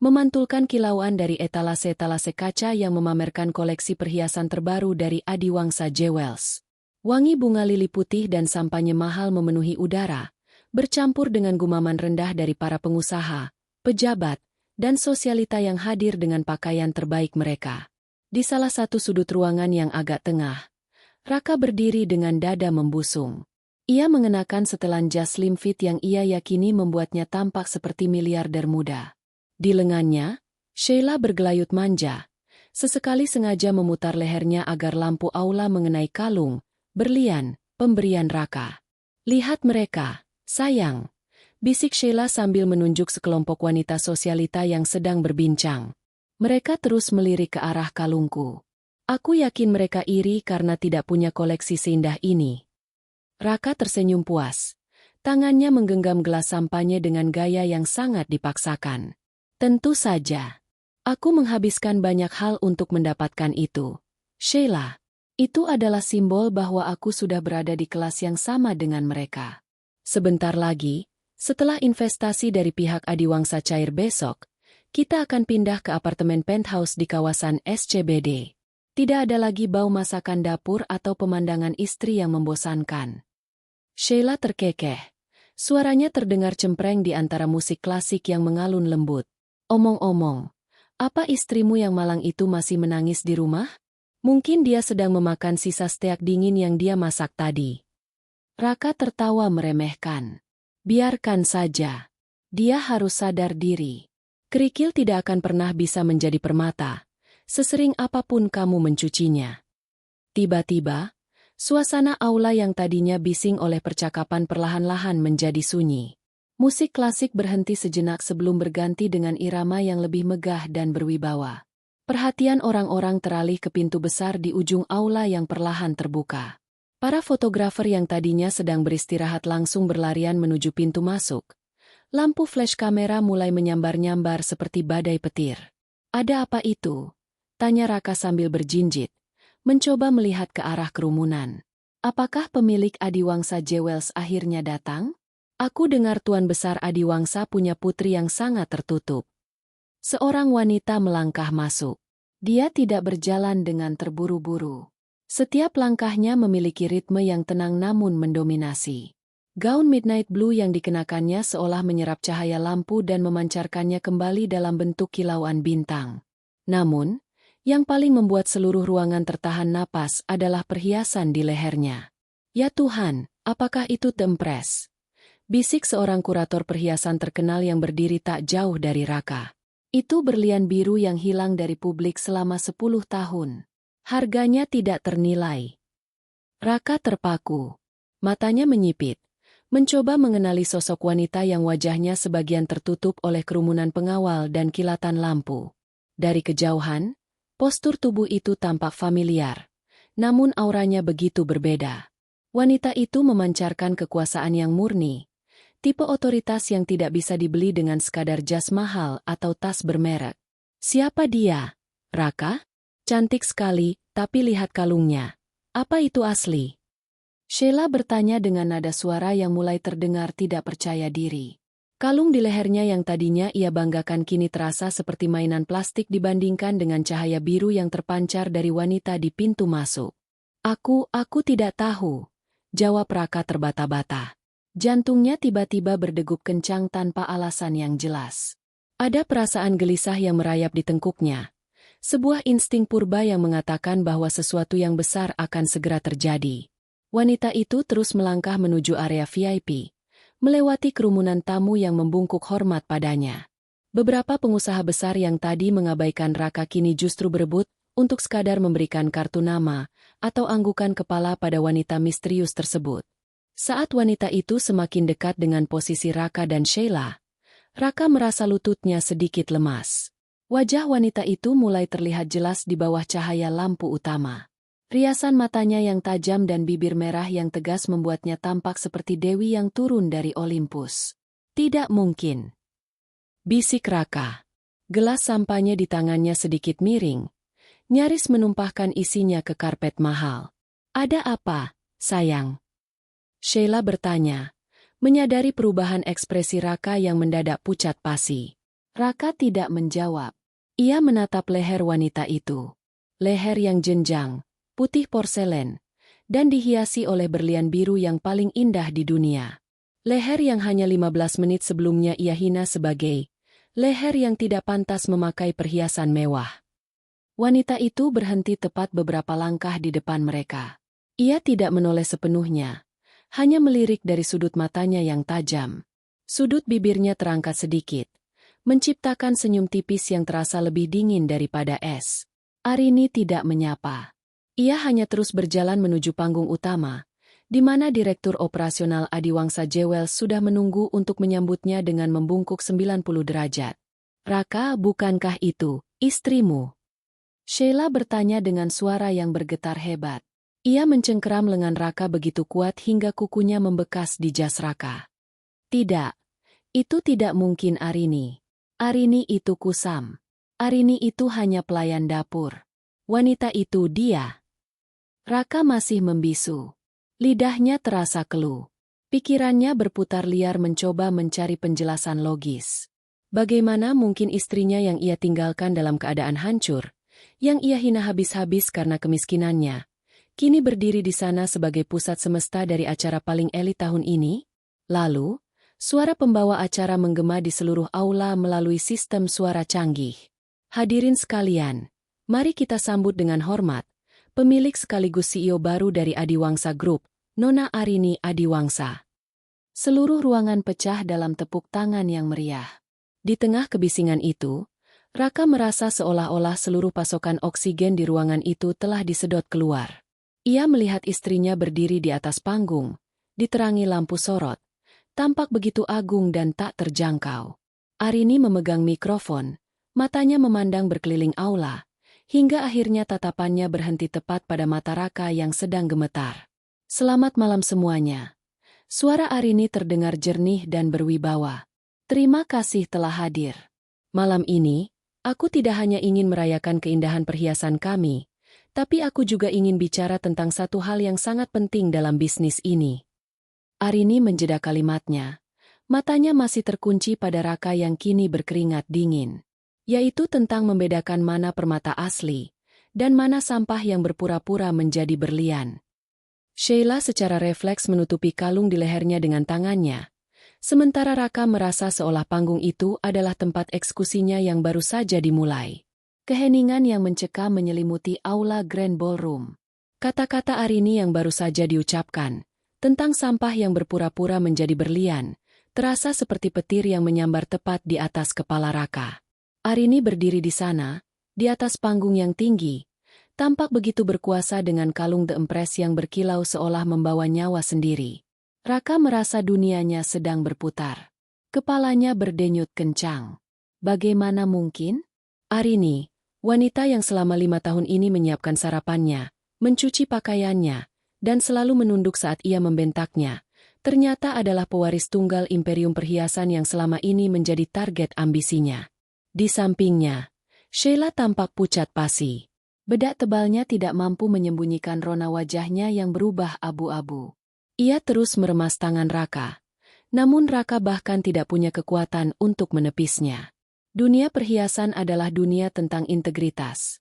memantulkan kilauan dari etalase-etalase kaca yang memamerkan koleksi perhiasan terbaru dari Adiwangsa Jewels. Wangi bunga lili putih dan sampanye mahal memenuhi udara, bercampur dengan gumaman rendah dari para pengusaha, pejabat, dan sosialita yang hadir dengan pakaian terbaik mereka. Di salah satu sudut ruangan yang agak tengah, Raka berdiri dengan dada membusung. Ia mengenakan setelan jas slim fit yang ia yakini membuatnya tampak seperti miliarder muda. Di lengannya, Sheila bergelayut manja, sesekali sengaja memutar lehernya agar lampu aula mengenai kalung, berlian, pemberian Raka. "Lihat mereka, sayang," bisik Sheila sambil menunjuk sekelompok wanita sosialita yang sedang berbincang. "Mereka terus melirik ke arah kalungku. Aku yakin mereka iri karena tidak punya koleksi seindah ini." Raka tersenyum puas. Tangannya menggenggam gelas sampanye dengan gaya yang sangat dipaksakan. "Tentu saja. Aku menghabiskan banyak hal untuk mendapatkan itu. Sheila, itu adalah simbol bahwa aku sudah berada di kelas yang sama dengan mereka. Sebentar lagi, setelah investasi dari pihak Adiwangsa cair besok, kita akan pindah ke apartemen penthouse di kawasan SCBD. Tidak ada lagi bau masakan dapur atau pemandangan istri yang membosankan." Sheila terkekeh. Suaranya terdengar cempreng di antara musik klasik yang mengalun lembut. "Omong-omong, apa istrimu yang malang itu masih menangis di rumah? Mungkin dia sedang memakan sisa steak dingin yang dia masak tadi." Raka tertawa meremehkan. "Biarkan saja. Dia harus sadar diri. Kerikil tidak akan pernah bisa menjadi permata, sesering apapun kamu mencucinya." Tiba-tiba, suasana aula yang tadinya bising oleh percakapan perlahan-lahan menjadi sunyi. Musik klasik berhenti sejenak sebelum berganti dengan irama yang lebih megah dan berwibawa. Perhatian orang-orang teralih ke pintu besar di ujung aula yang perlahan terbuka. Para fotografer yang tadinya sedang beristirahat langsung berlarian menuju pintu masuk. Lampu flash kamera mulai menyambar-nyambar seperti badai petir. "Ada apa itu?" tanya Raka sambil berjinjit, mencoba melihat ke arah kerumunan. "Apakah pemilik Adiwangsa Jewels akhirnya datang? Aku dengar Tuan Besar Adiwangsa punya putri yang sangat tertutup." Seorang wanita melangkah masuk. Dia tidak berjalan dengan terburu-buru. Setiap langkahnya memiliki ritme yang tenang namun mendominasi. Gaun midnight blue yang dikenakannya seolah menyerap cahaya lampu dan memancarkannya kembali dalam bentuk kilauan bintang. Namun, yang paling membuat seluruh ruangan tertahan napas adalah perhiasan di lehernya. "Ya Tuhan, apakah itu Tempres?" bisik seorang kurator perhiasan terkenal yang berdiri tak jauh dari Raka. "Itu berlian biru yang hilang dari publik selama 10 tahun. Harganya tidak ternilai." Raka terpaku. Matanya menyipit, mencoba mengenali sosok wanita yang wajahnya sebagian tertutup oleh kerumunan pengawal dan kilatan lampu. Dari kejauhan, postur tubuh itu tampak familiar, namun auranya begitu berbeda. Wanita itu memancarkan kekuasaan yang murni, tipe otoritas yang tidak bisa dibeli dengan sekadar jas mahal atau tas bermerek. "Siapa dia, Raka? Cantik sekali, tapi lihat kalungnya. Apa itu asli?" Sheila bertanya dengan nada suara yang mulai terdengar tidak percaya diri. Kalung di lehernya yang tadinya ia banggakan kini terasa seperti mainan plastik dibandingkan dengan cahaya biru yang terpancar dari wanita di pintu masuk. Aku tidak tahu," jawab Raka terbata-bata. Jantungnya tiba-tiba berdegup kencang tanpa alasan yang jelas. Ada perasaan gelisah yang merayap di tengkuknya. Sebuah insting purba yang mengatakan bahwa sesuatu yang besar akan segera terjadi. Wanita itu terus melangkah menuju area VIP, melewati kerumunan tamu yang membungkuk hormat padanya. Beberapa pengusaha besar yang tadi mengabaikan Raka kini justru berebut untuk sekadar memberikan kartu nama atau anggukan kepala pada wanita misterius tersebut. Saat wanita itu semakin dekat dengan posisi Raka dan Sheila, Raka merasa lututnya sedikit lemas. Wajah wanita itu mulai terlihat jelas di bawah cahaya lampu utama. Riasan matanya yang tajam dan bibir merah yang tegas membuatnya tampak seperti dewi yang turun dari Olympus. "Tidak mungkin," bisik Raka. Gelas sampahnya di tangannya sedikit miring, nyaris menumpahkan isinya ke karpet mahal. "Ada apa, sayang?" Sheila bertanya, menyadari perubahan ekspresi Raka yang mendadak pucat pasi. Raka tidak menjawab. Ia menatap leher wanita itu. Leher yang jenjang, putih porselen, dan dihiasi oleh berlian biru yang paling indah di dunia. Leher yang hanya 15 menit sebelumnya ia hina sebagai leher yang tidak pantas memakai perhiasan mewah. Wanita itu berhenti tepat beberapa langkah di depan mereka. Ia tidak menoleh sepenuhnya, hanya melirik dari sudut matanya yang tajam. Sudut bibirnya terangkat sedikit, menciptakan senyum tipis yang terasa lebih dingin daripada es. Arini tidak menyapa. Ia hanya terus berjalan menuju panggung utama, di mana Direktur Operasional Adiwangsa Jewels sudah menunggu untuk menyambutnya dengan membungkuk 90 derajat. "Raka, bukankah itu istrimu?" Sheila bertanya dengan suara yang bergetar hebat. Ia mencengkeram lengan Raka begitu kuat hingga kukunya membekas di jas Raka. "Tidak, itu tidak mungkin Arini. Arini itu kusam. Arini itu hanya pelayan dapur. Wanita itu dia." Raka masih membisu. Lidahnya terasa keluh. Pikirannya berputar liar mencoba mencari penjelasan logis. Bagaimana mungkin istrinya yang ia tinggalkan dalam keadaan hancur, yang ia hina habis-habis karena kemiskinannya, kini berdiri di sana sebagai pusat semesta dari acara paling elit tahun ini? Lalu, suara pembawa acara menggema di seluruh aula melalui sistem suara canggih. "Hadirin sekalian, mari kita sambut dengan hormat pemilik sekaligus CEO baru dari Adiwangsa Group, Nona Arini Adiwangsa." Seluruh ruangan pecah dalam tepuk tangan yang meriah. Di tengah kebisingan itu, Raka merasa seolah-olah seluruh pasokan oksigen di ruangan itu telah disedot keluar. Ia melihat istrinya berdiri di atas panggung, diterangi lampu sorot, tampak begitu agung dan tak terjangkau. Arini memegang mikrofon, matanya memandang berkeliling aula, hingga akhirnya tatapannya berhenti tepat pada mata Raka yang sedang gemetar. "Selamat malam semuanya." Suara Arini terdengar jernih dan berwibawa. "Terima kasih telah hadir. Malam ini, aku tidak hanya ingin merayakan keindahan perhiasan kami, tapi aku juga ingin bicara tentang satu hal yang sangat penting dalam bisnis ini." Arini menjeda kalimatnya. Matanya masih terkunci pada Raka yang kini berkeringat dingin. Yaitu tentang membedakan mana permata asli, dan mana sampah yang berpura-pura menjadi berlian. Sheila secara refleks menutupi kalung di lehernya dengan tangannya, sementara Raka merasa seolah panggung itu adalah tempat eksekusinya yang baru saja dimulai. Keheningan yang mencekam menyelimuti aula Grand Ballroom. Kata-kata Arini yang baru saja diucapkan, tentang sampah yang berpura-pura menjadi berlian, terasa seperti petir yang menyambar tepat di atas kepala Raka. Arini berdiri di sana, di atas panggung yang tinggi, tampak begitu berkuasa dengan kalung The Empress yang berkilau seolah membawa nyawa sendiri. Raka merasa dunianya sedang berputar. Kepalanya berdenyut kencang. Bagaimana mungkin? Arini, wanita yang selama 5 tahun ini menyiapkan sarapannya, mencuci pakaiannya, dan selalu menunduk saat ia membentaknya, ternyata adalah pewaris tunggal imperium perhiasan yang selama ini menjadi target ambisinya. Di sampingnya, Sheila tampak pucat pasi. Bedak tebalnya tidak mampu menyembunyikan rona wajahnya yang berubah abu-abu. Ia terus meremas tangan Raka. Namun Raka bahkan tidak punya kekuatan untuk menepisnya. Dunia perhiasan adalah dunia tentang integritas.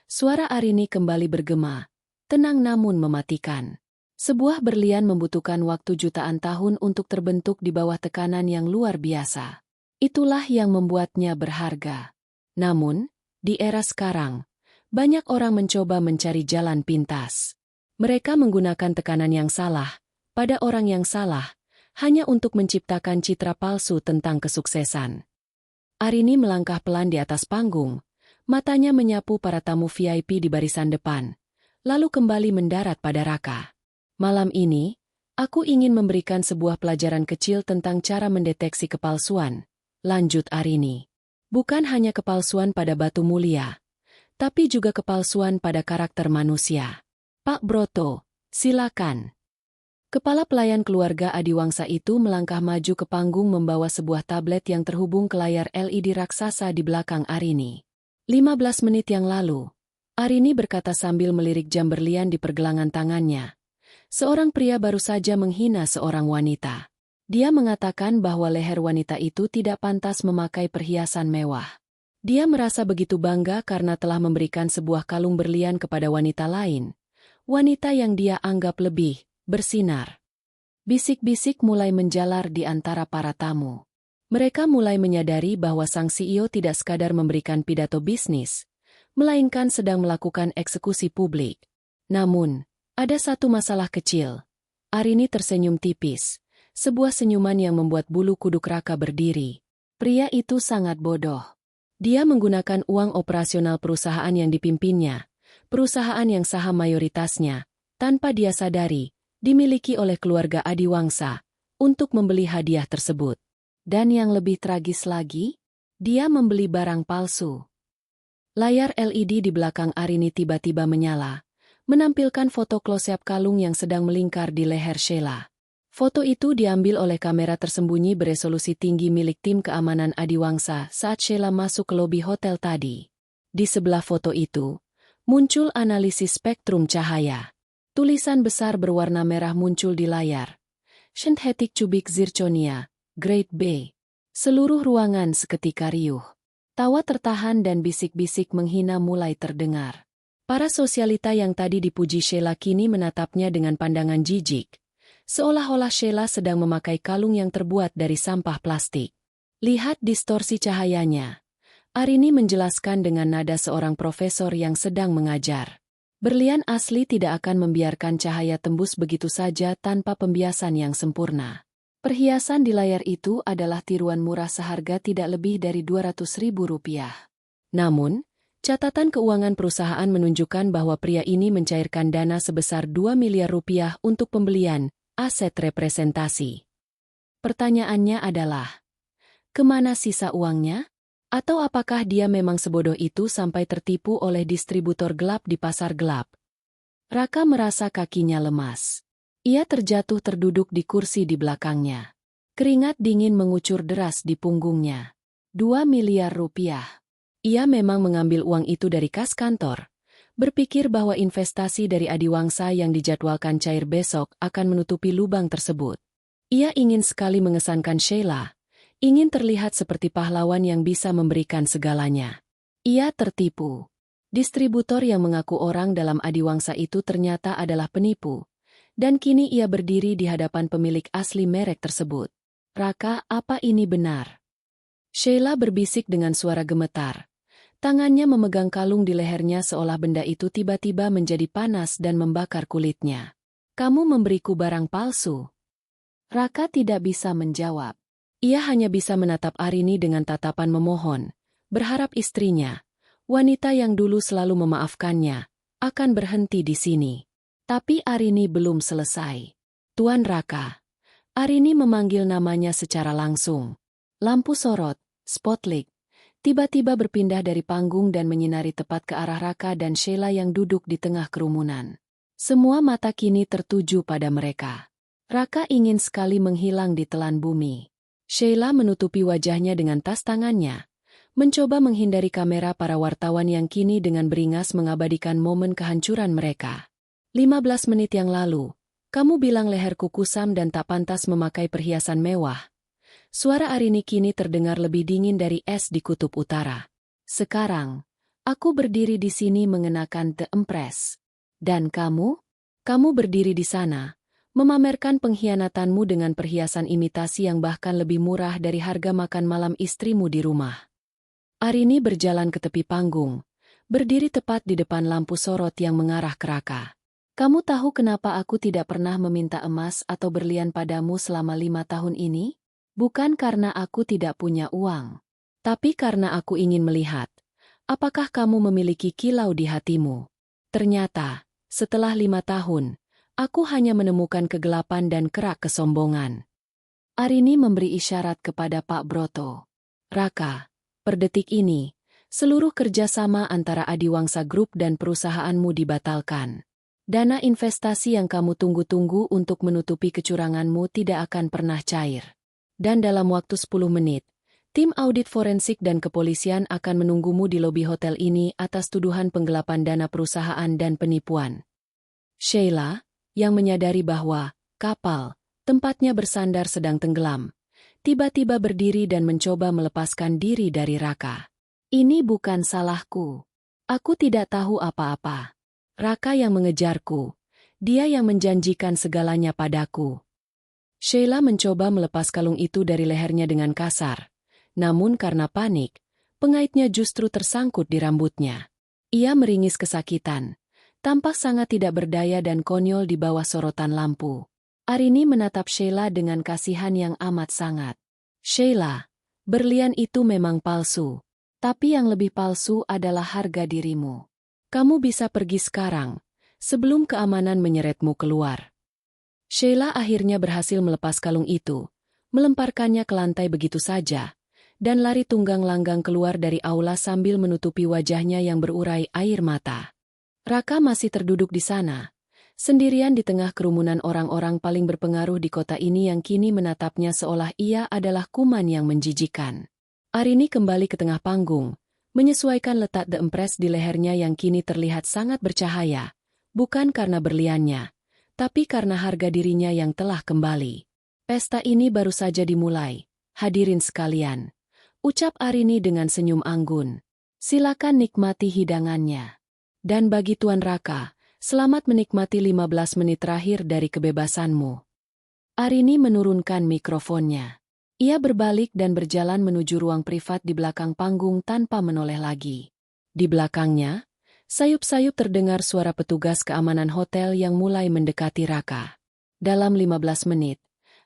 Suara Arini kembali bergema, tenang namun mematikan. Sebuah berlian membutuhkan waktu jutaan tahun untuk terbentuk di bawah tekanan yang luar biasa. Itulah yang membuatnya berharga. Namun, di era sekarang, banyak orang mencoba mencari jalan pintas. Mereka menggunakan tekanan yang salah, pada orang yang salah, hanya untuk menciptakan citra palsu tentang kesuksesan. Arini melangkah pelan di atas panggung, matanya menyapu para tamu VIP di barisan depan, lalu kembali mendarat pada Raka. "Malam ini, aku ingin memberikan sebuah pelajaran kecil tentang cara mendeteksi kepalsuan," lanjut Arini. "Bukan hanya kepalsuan pada batu mulia, tapi juga kepalsuan pada karakter manusia. Pak Broto, silakan." Kepala pelayan keluarga Adiwangsa itu melangkah maju ke panggung membawa sebuah tablet yang terhubung ke layar LED raksasa di belakang Arini. 15 menit yang lalu, Arini berkata sambil melirik jam berlian di pergelangan tangannya. Seorang pria baru saja menghina seorang wanita. Dia mengatakan bahwa leher wanita itu tidak pantas memakai perhiasan mewah. Dia merasa begitu bangga karena telah memberikan sebuah kalung berlian kepada wanita lain. Wanita yang dia anggap lebih bersinar. Bisik-bisik mulai menjalar di antara para tamu. Mereka mulai menyadari bahwa sang CEO tidak sekadar memberikan pidato bisnis, melainkan sedang melakukan eksekusi publik. Namun, ada satu masalah kecil. Arini tersenyum tipis. Sebuah senyuman yang membuat bulu kuduk Raka berdiri. Pria itu sangat bodoh. Dia menggunakan uang operasional perusahaan yang dipimpinnya, perusahaan yang saham mayoritasnya, tanpa dia sadari, dimiliki oleh keluarga Adiwangsa, untuk membeli hadiah tersebut. Dan yang lebih tragis lagi, dia membeli barang palsu. Layar LED di belakang Arini tiba-tiba menyala, menampilkan foto close-up kalung yang sedang melingkar di leher Sheila. Foto itu diambil oleh kamera tersembunyi beresolusi tinggi milik tim keamanan Adiwangsa saat Sheila masuk ke lobi hotel tadi. Di sebelah foto itu, muncul analisis spektrum cahaya. Tulisan besar berwarna merah muncul di layar. Synthetic cubic zirconia, grade B. Seluruh ruangan seketika riuh. Tawa tertahan dan bisik-bisik menghina mulai terdengar. Para sosialita yang tadi dipuji Sheila kini menatapnya dengan pandangan jijik. Seolah-olah Sheila sedang memakai kalung yang terbuat dari sampah plastik. Lihat distorsi cahayanya. Arini menjelaskan dengan nada seorang profesor yang sedang mengajar. Berlian asli tidak akan membiarkan cahaya tembus begitu saja tanpa pembiasan yang sempurna. Perhiasan di layar itu adalah tiruan murah seharga tidak lebih dari Rp200.000. Namun, catatan keuangan perusahaan menunjukkan bahwa pria ini mencairkan dana sebesar Rp2 miliar untuk pembelian aset representasi. Pertanyaannya adalah, kemana sisa uangnya? Atau apakah dia memang sebodoh itu sampai tertipu oleh distributor gelap di pasar gelap? Raka merasa kakinya lemas. Ia terjatuh terduduk di kursi di belakangnya. Keringat dingin mengucur deras di punggungnya. Rp2 miliar. Ia memang mengambil uang itu dari kas kantor. Berpikir bahwa investasi dari Adiwangsa yang dijadwalkan cair besok akan menutupi lubang tersebut. Ia ingin sekali mengesankan Sheila, ingin terlihat seperti pahlawan yang bisa memberikan segalanya. Ia tertipu. Distributor yang mengaku orang dalam Adiwangsa itu ternyata adalah penipu, dan kini ia berdiri di hadapan pemilik asli merek tersebut. Raka, apa ini benar? Sheila berbisik dengan suara gemetar. Tangannya memegang kalung di lehernya seolah benda itu tiba-tiba menjadi panas dan membakar kulitnya. Kamu memberiku barang palsu. Raka tidak bisa menjawab. Ia hanya bisa menatap Arini dengan tatapan memohon, berharap istrinya, wanita yang dulu selalu memaafkannya, akan berhenti di sini. Tapi Arini belum selesai. Tuan Raka. Arini memanggil namanya secara langsung. Lampu sorot, spotlight, tiba-tiba berpindah dari panggung dan menyinari tepat ke arah Raka dan Sheila yang duduk di tengah kerumunan. Semua mata kini tertuju pada mereka. Raka ingin sekali menghilang di telan bumi. Sheila menutupi wajahnya dengan tas tangannya, mencoba menghindari kamera para wartawan yang kini dengan beringas mengabadikan momen kehancuran mereka. 15 menit yang lalu, kamu bilang leherku kusam dan tak pantas memakai perhiasan mewah. Suara Arini kini terdengar lebih dingin dari es di kutub utara. Sekarang, aku berdiri di sini mengenakan The Empress. Dan kamu? Kamu berdiri di sana, memamerkan pengkhianatanmu dengan perhiasan imitasi yang bahkan lebih murah dari harga makan malam istrimu di rumah. Arini berjalan ke tepi panggung, berdiri tepat di depan lampu sorot yang mengarah ke Raka. Kamu tahu kenapa aku tidak pernah meminta emas atau berlian padamu selama 5 tahun ini? Bukan karena aku tidak punya uang, tapi karena aku ingin melihat, apakah kamu memiliki kilau di hatimu. Ternyata, setelah 5 tahun, aku hanya menemukan kegelapan dan kerak kesombongan. Arini memberi isyarat kepada Pak Broto. Raka, per detik ini, seluruh kerjasama antara Adiwangsa Group dan perusahaanmu dibatalkan. Dana investasi yang kamu tunggu-tunggu untuk menutupi kecuranganmu tidak akan pernah cair. Dan dalam waktu 10 menit, tim audit forensik dan kepolisian akan menunggumu di lobi hotel ini atas tuduhan penggelapan dana perusahaan dan penipuan. Sheila, yang menyadari bahwa kapal Tempatnya bersandar sedang tenggelam. Tiba-tiba berdiri dan mencoba melepaskan diri dari Raka. Ini bukan salahku. Aku tidak tahu apa-apa. Raka yang mengejarku. Dia yang menjanjikan segalanya padaku. Sheila mencoba melepas kalung itu dari lehernya dengan kasar. Namun karena panik, pengaitnya justru tersangkut di rambutnya. Ia meringis kesakitan. Tampak sangat tidak berdaya dan konyol di bawah sorotan lampu. Arini menatap Sheila dengan kasihan yang amat sangat. Sheila, berlian itu memang palsu. Tapi yang lebih palsu adalah harga dirimu. Kamu bisa pergi sekarang, sebelum keamanan menyeretmu keluar. Sheila akhirnya berhasil melepas kalung itu, melemparkannya ke lantai begitu saja, dan lari tunggang-langgang keluar dari aula sambil menutupi wajahnya yang berurai air mata. Raka masih terduduk di sana, sendirian di tengah kerumunan orang-orang paling berpengaruh di kota ini yang kini menatapnya seolah ia adalah kuman yang menjijikan. Arini kembali ke tengah panggung, menyesuaikan letak The Empress di lehernya yang kini terlihat sangat bercahaya, bukan karena berliannya, tapi karena harga dirinya yang telah kembali. Pesta ini baru saja dimulai, hadirin sekalian, ucap Arini dengan senyum anggun. Silakan nikmati hidangannya. Dan bagi Tuan Raka, selamat menikmati 15 menit terakhir dari kebebasanmu. Arini menurunkan mikrofonnya. Ia berbalik dan berjalan menuju ruang privat di belakang panggung tanpa menoleh lagi. Di belakangnya, sayup-sayup terdengar suara petugas keamanan hotel yang mulai mendekati Raka. Dalam 15 menit,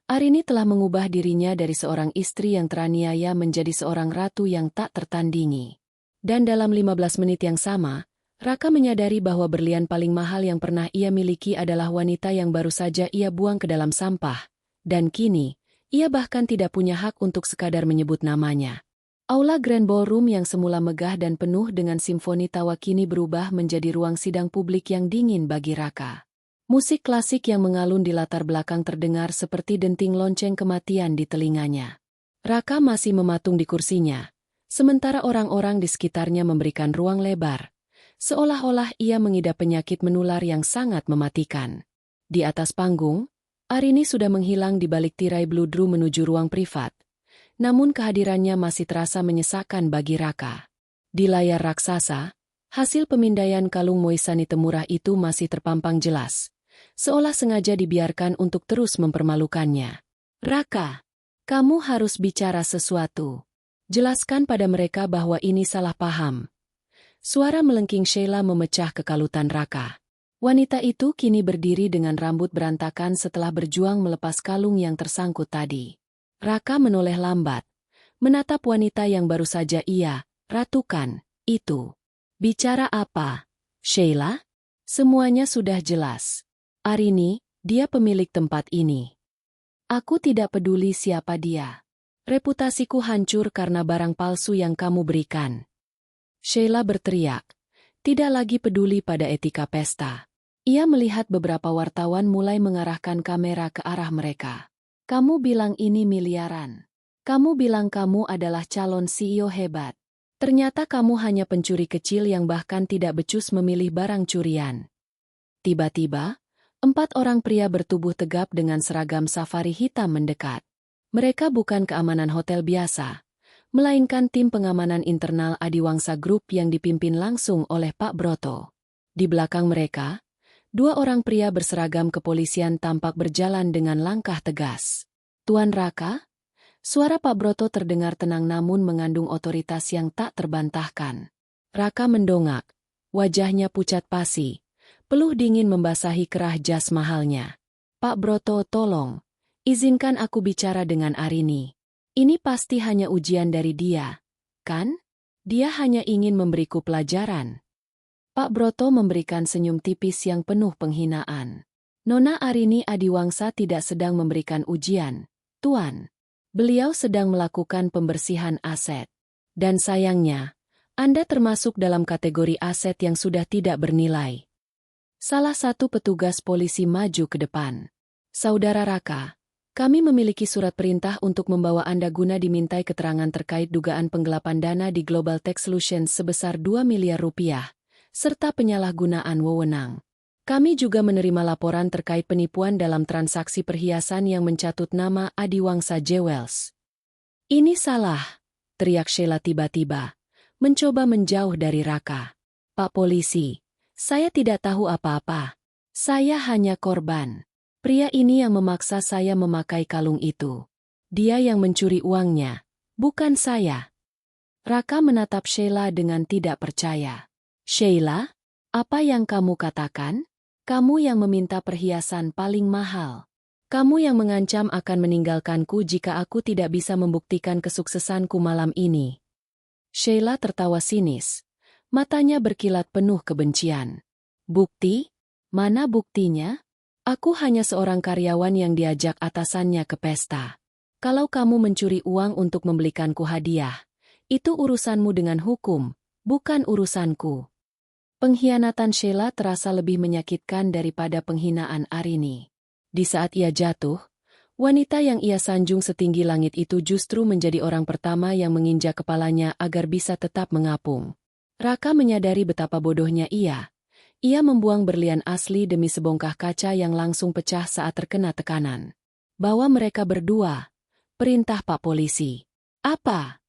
Arini telah mengubah dirinya dari seorang istri yang teraniaya menjadi seorang ratu yang tak tertandingi. Dan dalam 15 menit yang sama, Raka menyadari bahwa berlian paling mahal yang pernah ia miliki adalah wanita yang baru saja ia buang ke dalam sampah. Dan kini, ia bahkan tidak punya hak untuk sekadar menyebut namanya. Aula Grand Ballroom yang semula megah dan penuh dengan simfoni tawa kini berubah menjadi ruang sidang publik yang dingin bagi Raka. Musik klasik yang mengalun di latar belakang terdengar seperti denting lonceng kematian di telinganya. Raka masih mematung di kursinya, sementara orang-orang di sekitarnya memberikan ruang lebar. Seolah-olah ia mengidap penyakit menular yang sangat mematikan. Di atas panggung, Arini sudah menghilang di balik tirai bludru menuju ruang privat. Namun kehadirannya masih terasa menyesakan bagi Raka. Di layar raksasa, hasil pemindaian kalung Moisani Temurah itu masih terpampang jelas. Seolah sengaja dibiarkan untuk terus mempermalukannya. Raka, kamu harus bicara sesuatu. Jelaskan pada mereka bahwa ini salah paham. Suara melengking Sheila memecah kekalutan Raka. Wanita itu kini berdiri dengan rambut berantakan setelah berjuang melepas kalung yang tersangkut tadi. Raka menoleh lambat, menatap wanita yang baru saja ia ratukan, itu. Bicara apa, Sheila? Semuanya sudah jelas. Arini, dia pemilik tempat ini. Aku tidak peduli siapa dia. Reputasiku hancur karena barang palsu yang kamu berikan. Sheila berteriak, tidak lagi peduli pada etika pesta. Ia melihat beberapa wartawan mulai mengarahkan kamera ke arah mereka. Kamu bilang ini miliaran. Kamu bilang kamu adalah calon CEO hebat. Ternyata kamu hanya pencuri kecil yang bahkan tidak becus memilih barang curian. Tiba-tiba, 4 orang pria bertubuh tegap dengan seragam safari hitam mendekat. Mereka bukan keamanan hotel biasa, melainkan tim pengamanan internal Adiwangsa Group yang dipimpin langsung oleh Pak Broto. Di belakang mereka, 2 orang pria berseragam kepolisian tampak berjalan dengan langkah tegas. Tuan Raka? Suara Pak Broto terdengar tenang namun mengandung otoritas yang tak terbantahkan. Raka mendongak, wajahnya pucat pasi, peluh dingin membasahi kerah jas mahalnya. Pak Broto, tolong, izinkan aku bicara dengan Arini. Ini pasti hanya ujian dari dia, kan? Dia hanya ingin memberiku pelajaran. Pak Broto memberikan senyum tipis yang penuh penghinaan. Nona Arini Adiwangsa tidak sedang memberikan ujian, Tuan. Beliau sedang melakukan pembersihan aset. Dan sayangnya, Anda termasuk dalam kategori aset yang sudah tidak bernilai. Salah satu petugas polisi maju ke depan. Saudara Raka, kami memiliki surat perintah untuk membawa Anda guna dimintai keterangan terkait dugaan penggelapan dana di Global Tech Solutions sebesar 2 miliar rupiah, serta penyalahgunaan wewenang. Kami juga menerima laporan terkait penipuan dalam transaksi perhiasan yang mencatut nama Adiwangsa Jewels. Ini salah, teriak Sheila tiba-tiba, mencoba menjauh dari Raka. Pak Polisi, saya tidak tahu apa-apa. Saya hanya korban. Pria ini yang memaksa saya memakai kalung itu. Dia yang mencuri uangnya, bukan saya. Raka menatap Sheila dengan tidak percaya. Sheila, apa yang kamu katakan? Kamu yang meminta perhiasan paling mahal. Kamu yang mengancam akan meninggalkanku jika aku tidak bisa membuktikan kesuksesanku malam ini. Sheila tertawa sinis. Matanya berkilat penuh kebencian. Bukti? Mana buktinya? Aku hanya seorang karyawan yang diajak atasannya ke pesta. Kalau kamu mencuri uang untuk membelikanku hadiah, itu urusanmu dengan hukum, bukan urusanku. Pengkhianatan Sheila terasa lebih menyakitkan daripada penghinaan Arini. Di saat ia jatuh, wanita yang ia sanjung setinggi langit itu justru menjadi orang pertama yang menginjak kepalanya agar bisa tetap mengapung. Raka menyadari betapa bodohnya ia. Ia membuang berlian asli demi sebongkah kaca yang langsung pecah saat terkena tekanan. Bawa mereka berdua, perintah Pak Polisi. Apa?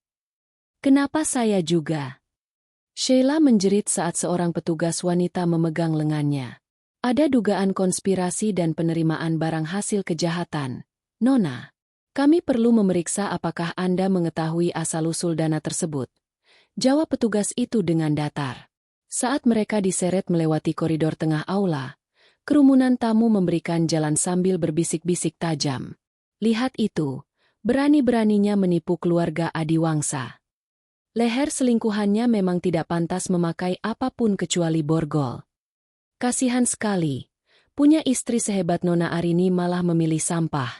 Kenapa saya juga? Sheila menjerit saat seorang petugas wanita memegang lengannya. Ada dugaan konspirasi dan penerimaan barang hasil kejahatan. Nona, kami perlu memeriksa apakah Anda mengetahui asal-usul dana tersebut. Jawab petugas itu dengan datar. Saat mereka diseret melewati koridor tengah aula, kerumunan tamu memberikan jalan sambil berbisik-bisik tajam. Lihat itu, berani-beraninya menipu keluarga Adiwangsa. Leher selingkuhannya memang tidak pantas memakai apapun kecuali borgol. Kasihan sekali, punya istri sehebat Nona Arini malah memilih sampah.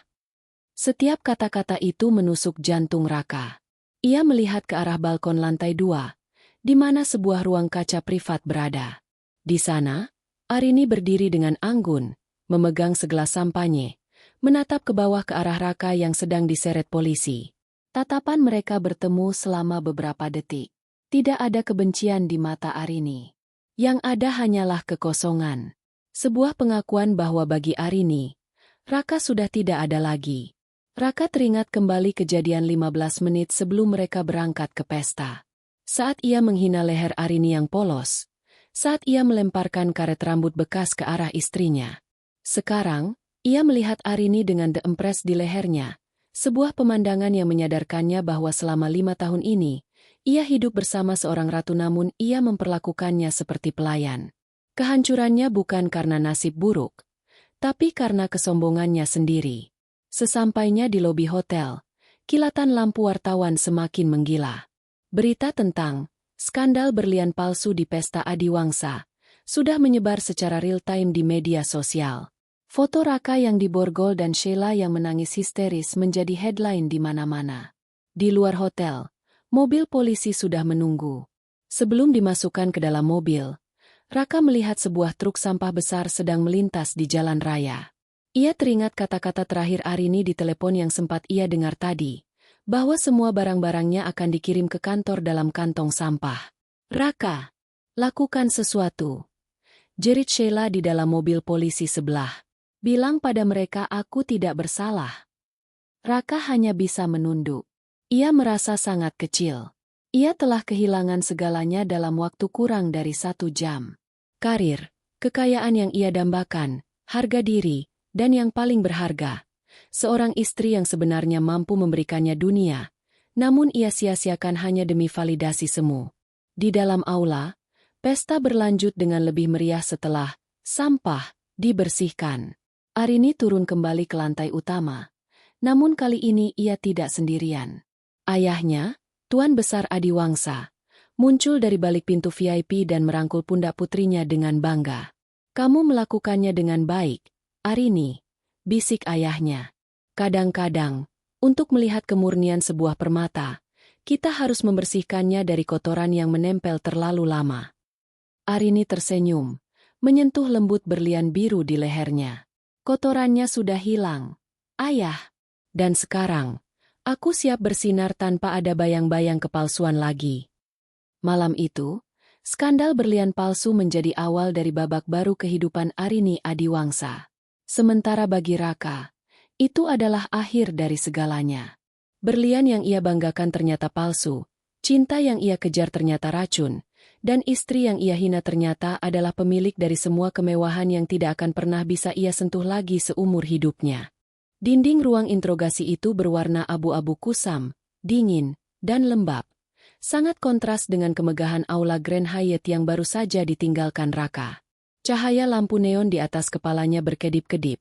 Setiap kata-kata itu menusuk jantung Raka. Ia melihat ke arah balkon lantai 2, di mana sebuah ruang kaca privat berada. Di sana, Arini berdiri dengan anggun, memegang segelas sampanye, menatap ke bawah ke arah Raka yang sedang diseret polisi. Tatapan mereka bertemu selama beberapa detik. Tidak ada kebencian di mata Arini. Yang ada hanyalah kekosongan. Sebuah pengakuan bahwa bagi Arini, Raka sudah tidak ada lagi. Raka teringat kembali kejadian 15 menit sebelum mereka berangkat ke pesta. Saat ia menghina leher Arini yang polos. Saat ia melemparkan karet rambut bekas ke arah istrinya. Sekarang, ia melihat Arini dengan deempres di lehernya. Sebuah pemandangan yang menyadarkannya bahwa selama 5 tahun ini, ia hidup bersama seorang ratu namun ia memperlakukannya seperti pelayan. Kehancurannya bukan karena nasib buruk, tapi karena kesombongannya sendiri. Sesampainya di lobi hotel, kilatan lampu wartawan semakin menggila. Berita tentang skandal berlian palsu di pesta Adiwangsa sudah menyebar secara real-time di media sosial. Foto Raka yang diborgol dan Sheila yang menangis histeris menjadi headline di mana-mana. Di luar hotel, mobil polisi sudah menunggu. Sebelum dimasukkan ke dalam mobil, Raka melihat sebuah truk sampah besar sedang melintas di jalan raya. Ia teringat kata-kata terakhir Arini di telepon yang sempat ia dengar tadi, bahwa semua barang-barangnya akan dikirim ke kantor dalam kantong sampah. Raka, lakukan sesuatu. Jerit Sheila di dalam mobil polisi sebelah. Bilang pada mereka aku tidak bersalah. Raka hanya bisa menunduk. Ia merasa sangat kecil. Ia telah kehilangan segalanya dalam waktu kurang dari 1 jam. Karir, kekayaan yang ia dambakan, harga diri, dan yang paling berharga. Seorang istri yang sebenarnya mampu memberikannya dunia, namun ia sia-siakan hanya demi validasi semu. Di dalam aula, pesta berlanjut dengan lebih meriah setelah sampah dibersihkan. Arini turun kembali ke lantai utama, namun kali ini ia tidak sendirian. Ayahnya, Tuan Besar Adiwangsa, muncul dari balik pintu VIP dan merangkul pundak putrinya dengan bangga. Kamu melakukannya dengan baik, Arini, bisik ayahnya. Kadang-kadang, untuk melihat kemurnian sebuah permata, kita harus membersihkannya dari kotoran yang menempel terlalu lama. Arini tersenyum, menyentuh lembut berlian biru di lehernya. Kotorannya sudah hilang, ayah. Dan sekarang, aku siap bersinar tanpa ada bayang-bayang kepalsuan lagi. Malam itu, Skandal berlian palsu menjadi awal dari babak baru kehidupan Arini Adiwangsa. Sementara bagi Raka, itu adalah akhir dari segalanya. Berlian yang ia banggakan ternyata palsu, cinta yang ia kejar ternyata racun, dan istri yang ia hina ternyata adalah pemilik dari semua kemewahan yang tidak akan pernah bisa ia sentuh lagi seumur hidupnya. Dinding ruang interogasi itu berwarna abu-abu kusam, dingin, dan lembab. Sangat kontras dengan kemegahan aula Grand Hyatt yang baru saja ditinggalkan Raka. Cahaya lampu neon di atas kepalanya berkedip-kedip,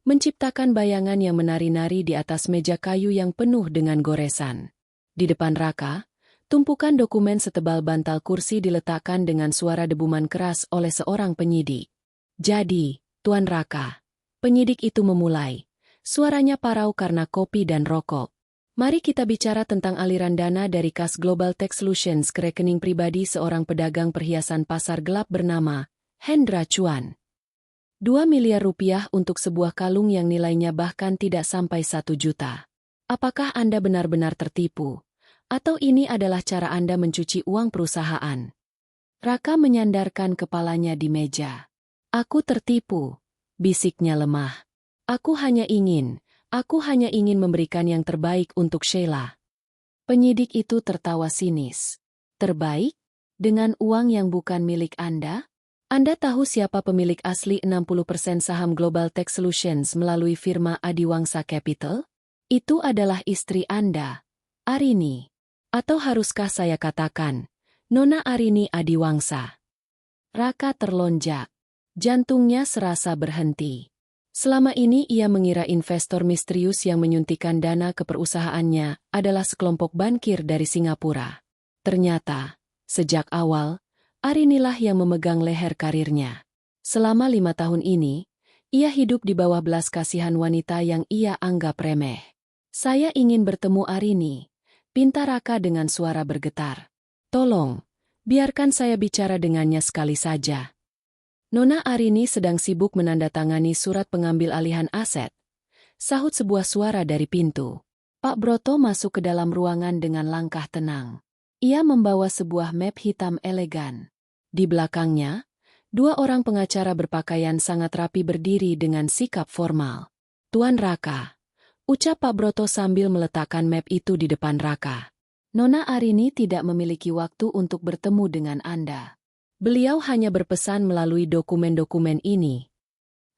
menciptakan bayangan yang menari-nari di atas meja kayu yang penuh dengan goresan. Di depan Raka, tumpukan dokumen setebal bantal kursi diletakkan dengan suara debuman keras oleh seorang penyidik. "Jadi, Tuan Raka," penyidik itu memulai. Suaranya parau karena kopi dan rokok. "Mari kita bicara tentang aliran dana dari kas Global Tech Solutions ke rekening pribadi seorang pedagang perhiasan pasar gelap bernama Hendra Chuan. 2 miliar rupiah untuk sebuah kalung yang nilainya bahkan tidak sampai 1 juta. Apakah Anda benar-benar tertipu? Atau ini adalah cara Anda mencuci uang perusahaan?" Raka menyandarkan kepalanya di meja. "Aku tertipu," bisiknya lemah. Aku hanya ingin memberikan yang terbaik untuk Sheila." Penyidik itu tertawa sinis. "Terbaik? Dengan uang yang bukan milik Anda? Anda tahu siapa pemilik asli 60% saham Global Tech Solutions melalui firma Adiwangsa Capital? Itu adalah istri Anda, Arini. Atau haruskah saya katakan, Nona Arini Adiwangsa?" Raka terlonjak. Jantungnya serasa berhenti. Selama ini ia mengira investor misterius yang menyuntikkan dana ke perusahaannya adalah sekelompok bankir dari Singapura. Ternyata, sejak awal, Arinilah yang memegang leher karirnya. Selama 5 tahun ini, ia hidup di bawah belas kasihan wanita yang ia anggap remeh. "Saya ingin bertemu Arini," pinta Raka dengan suara bergetar. "Tolong, biarkan saya bicara dengannya sekali saja." "Nona Arini sedang sibuk menandatangani surat pengambil alihan aset," sahut sebuah suara dari pintu. Pak Broto masuk ke dalam ruangan dengan langkah tenang. Ia membawa sebuah map hitam elegan. Di belakangnya, 2 orang pengacara berpakaian sangat rapi berdiri dengan sikap formal. "Tuan Raka," ucap Pak Broto sambil meletakkan map itu di depan Raka. "Nona Arini tidak memiliki waktu untuk bertemu dengan Anda. Beliau hanya berpesan melalui dokumen-dokumen ini."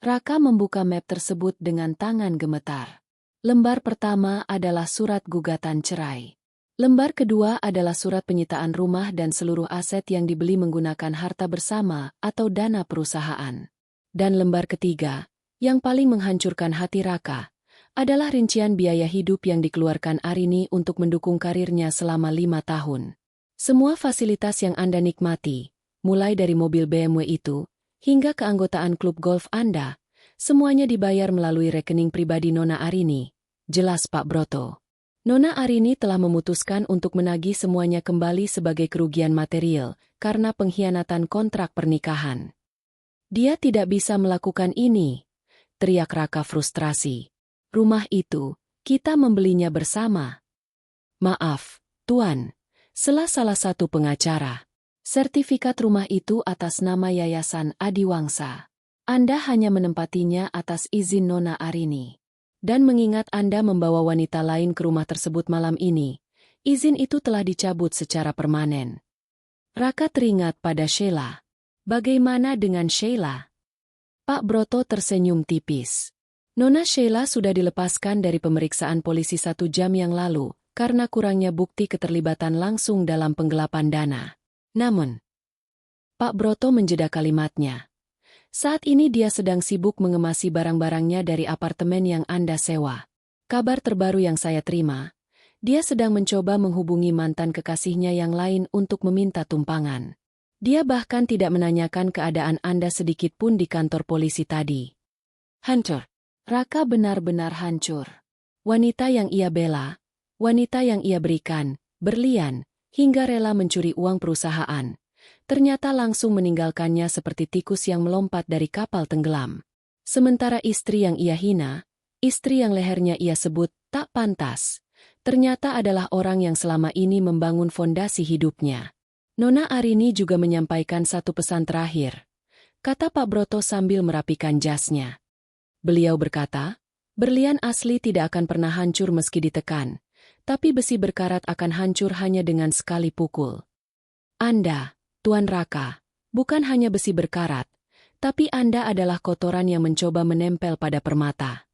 Raka membuka map tersebut dengan tangan gemetar. Lembar pertama adalah surat gugatan cerai. Lembar kedua adalah surat penyitaan rumah dan seluruh aset yang dibeli menggunakan harta bersama atau dana perusahaan. Dan lembar ketiga, yang paling menghancurkan hati Raka, adalah rincian biaya hidup yang dikeluarkan Arini untuk mendukung karirnya selama 5 tahun. Semua fasilitas yang Anda nikmati, mulai dari mobil BMW itu, hingga keanggotaan klub golf Anda, semuanya dibayar melalui rekening pribadi Nona Arini, jelas Pak Broto. Nona Arini telah memutuskan untuk menagih semuanya kembali sebagai kerugian material karena pengkhianatan kontrak pernikahan. "Dia tidak bisa melakukan ini," teriak Raka frustrasi. "Rumah itu, kita membelinya bersama." "Maaf, Tuan," sela salah satu pengacara. "Sertifikat rumah itu atas nama Yayasan Adiwangsa. Anda hanya menempatinya atas izin Nona Arini. Dan mengingat Anda membawa wanita lain ke rumah tersebut malam ini, izin itu telah dicabut secara permanen." Raka teringat pada Sheila. Bagaimana dengan Sheila? Pak Broto tersenyum tipis. "Nona Sheila sudah dilepaskan dari pemeriksaan polisi 1 jam yang lalu, karena kurangnya bukti keterlibatan langsung dalam penggelapan dana. Namun," Pak Broto menjeda kalimatnya, "saat ini dia sedang sibuk mengemasi barang-barangnya dari apartemen yang Anda sewa. Kabar terbaru yang saya terima, dia sedang mencoba menghubungi mantan kekasihnya yang lain untuk meminta tumpangan. Dia bahkan tidak menanyakan keadaan Anda sedikit pun di kantor polisi tadi." Hancur. Raka benar-benar hancur. Wanita yang ia bela, wanita yang ia berikan, berlian, hingga rela mencuri uang perusahaan, ternyata langsung meninggalkannya seperti tikus yang melompat dari kapal tenggelam. Sementara istri yang ia hina, istri yang lehernya ia sebut tak pantas, ternyata adalah orang yang selama ini membangun fondasi hidupnya. Nona Arini juga menyampaikan satu pesan terakhir, kata Pak Broto sambil merapikan jasnya. Beliau berkata, berlian asli tidak akan pernah hancur meski ditekan, tapi besi berkarat akan hancur hanya dengan sekali pukul. Anda, Tuan Raka, bukan hanya besi berkarat, tapi Anda adalah kotoran yang mencoba menempel pada permata.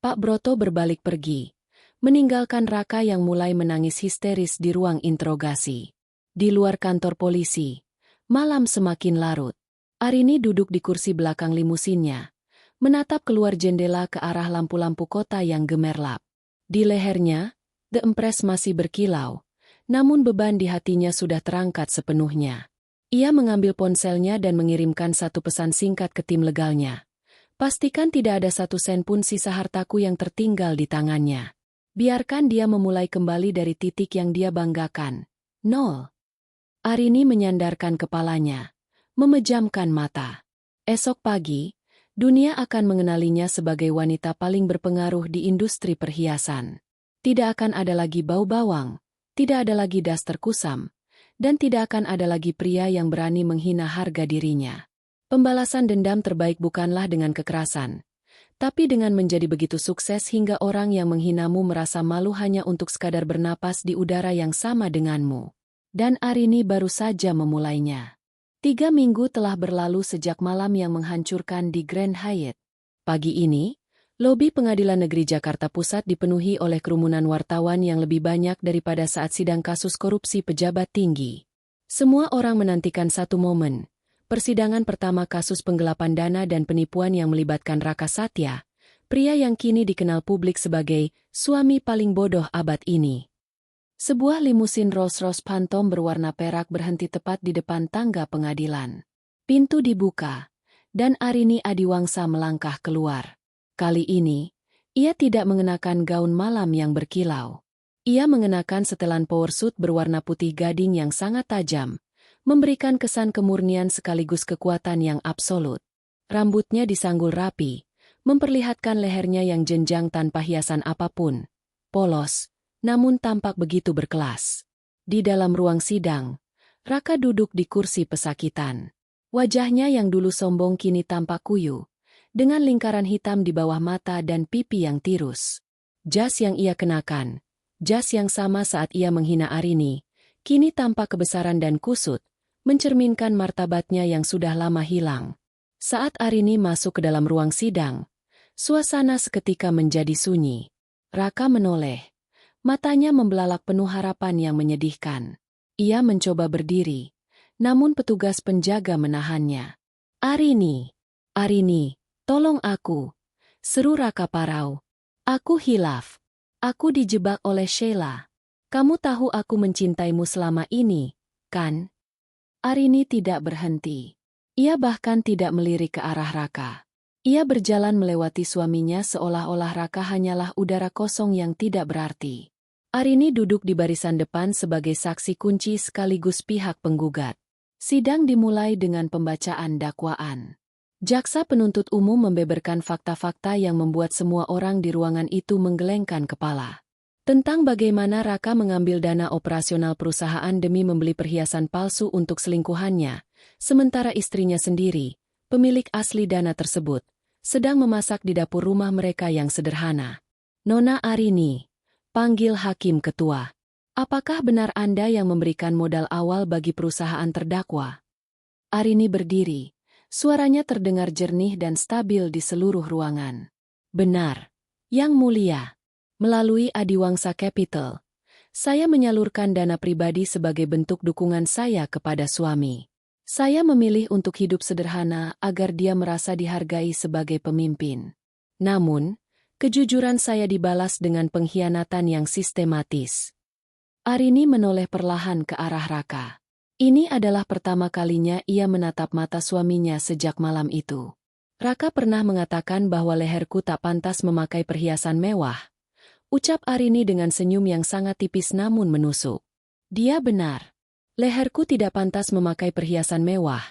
Pak Broto berbalik pergi, meninggalkan Raka yang mulai menangis histeris di ruang interogasi. Di luar kantor polisi, malam semakin larut. Arini duduk di kursi belakang limusinnya, menatap keluar jendela ke arah lampu-lampu kota yang gemerlap. Di lehernya, The Empress masih berkilau, namun beban di hatinya sudah terangkat sepenuhnya. Ia mengambil ponselnya dan mengirimkan satu pesan singkat ke tim legalnya. Pastikan tidak ada satu sen pun sisa hartaku yang tertinggal di tangannya. Biarkan dia memulai kembali dari titik yang dia banggakan. 0. Arini menyandarkan kepalanya, memejamkan mata. Esok pagi, dunia akan mengenalinya sebagai wanita paling berpengaruh di industri perhiasan. Tidak akan ada lagi bau bawang, tidak ada lagi daster kusam, dan tidak akan ada lagi pria yang berani menghina harga dirinya. Pembalasan dendam terbaik bukanlah dengan kekerasan, tapi dengan menjadi begitu sukses hingga orang yang menghinamu merasa malu hanya untuk sekadar bernapas di udara yang sama denganmu. Dan Arini baru saja memulainya. 3 minggu telah berlalu sejak malam yang menghancurkan di Grand Hyatt. Pagi ini, lobi Pengadilan Negeri Jakarta Pusat dipenuhi oleh kerumunan wartawan yang lebih banyak daripada saat sidang kasus korupsi pejabat tinggi. Semua orang menantikan satu momen. Persidangan pertama kasus penggelapan dana dan penipuan yang melibatkan Raka Satya, pria yang kini dikenal publik sebagai suami paling bodoh abad ini. Sebuah limusin Rolls-Royce Phantom berwarna perak berhenti tepat di depan tangga pengadilan. Pintu dibuka, dan Arini Adiwangsa melangkah keluar. Kali ini, ia tidak mengenakan gaun malam yang berkilau. Ia mengenakan setelan powersuit berwarna putih gading yang sangat tajam, memberikan kesan kemurnian sekaligus kekuatan yang absolut. Rambutnya disanggul rapi, memperlihatkan lehernya yang jenjang tanpa hiasan apapun. Polos, namun tampak begitu berkelas. Di dalam ruang sidang, Raka duduk di kursi pesakitan. Wajahnya yang dulu sombong kini tampak kuyu, dengan lingkaran hitam di bawah mata dan pipi yang tirus. Jas yang ia kenakan, jas yang sama saat ia menghina Arini, kini tampak kebesaran dan kusut, mencerminkan martabatnya yang sudah lama hilang. Saat Arini masuk ke dalam ruang sidang, suasana seketika menjadi sunyi. Raka menoleh. Matanya membelalak penuh harapan yang menyedihkan. Ia mencoba berdiri, namun petugas penjaga menahannya. Arini, Arini, tolong aku, seru Raka parau. Aku hilaf. Aku dijebak oleh Sheila. Kamu tahu aku mencintaimu selama ini, kan? Arini tidak berhenti. Ia bahkan tidak melirik ke arah Raka. Ia berjalan melewati suaminya seolah-olah Raka hanyalah udara kosong yang tidak berarti. Arini duduk di barisan depan sebagai saksi kunci sekaligus pihak penggugat. Sidang dimulai dengan pembacaan dakwaan. Jaksa penuntut umum membeberkan fakta-fakta yang membuat semua orang di ruangan itu menggelengkan kepala. Tentang bagaimana Raka mengambil dana operasional perusahaan demi membeli perhiasan palsu untuk selingkuhannya, sementara istrinya sendiri, pemilik asli dana tersebut, sedang memasak di dapur rumah mereka yang sederhana. Nona Arini, panggil hakim ketua. Apakah benar Anda yang memberikan modal awal bagi perusahaan terdakwa? Arini berdiri, suaranya terdengar jernih dan stabil di seluruh ruangan. Benar, Yang Mulia. Melalui Adiwangsa Capital, saya menyalurkan dana pribadi sebagai bentuk dukungan saya kepada suami. Saya memilih untuk hidup sederhana agar dia merasa dihargai sebagai pemimpin. Namun, kejujuran saya dibalas dengan pengkhianatan yang sistematis. Arini menoleh perlahan ke arah Raka. Ini adalah pertama kalinya ia menatap mata suaminya sejak malam itu. Raka pernah mengatakan bahwa leherku tak pantas memakai perhiasan mewah. Ucap Arini dengan senyum yang sangat tipis namun menusuk. Dia benar. Leherku tidak pantas memakai perhiasan mewah.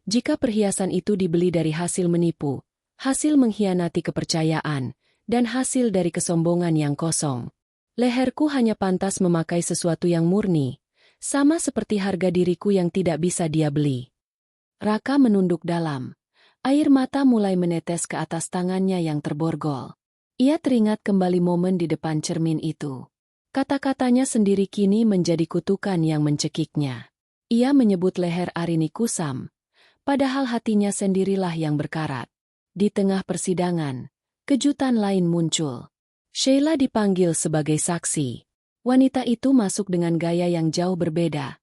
Jika perhiasan itu dibeli dari hasil menipu, hasil mengkhianati kepercayaan, dan hasil dari kesombongan yang kosong. Leherku hanya pantas memakai sesuatu yang murni, Sama seperti harga diriku yang tidak bisa dia beli. Raka menunduk dalam. Air mata mulai menetes ke atas tangannya yang terborgol. Ia teringat kembali momen di depan cermin itu. Kata-katanya sendiri kini menjadi kutukan yang mencekiknya. Ia menyebut leher Arini kusam, padahal hatinya sendirilah yang berkarat. Di tengah persidangan, kejutan lain muncul. Sheila dipanggil sebagai saksi. Wanita itu masuk dengan gaya yang jauh berbeda,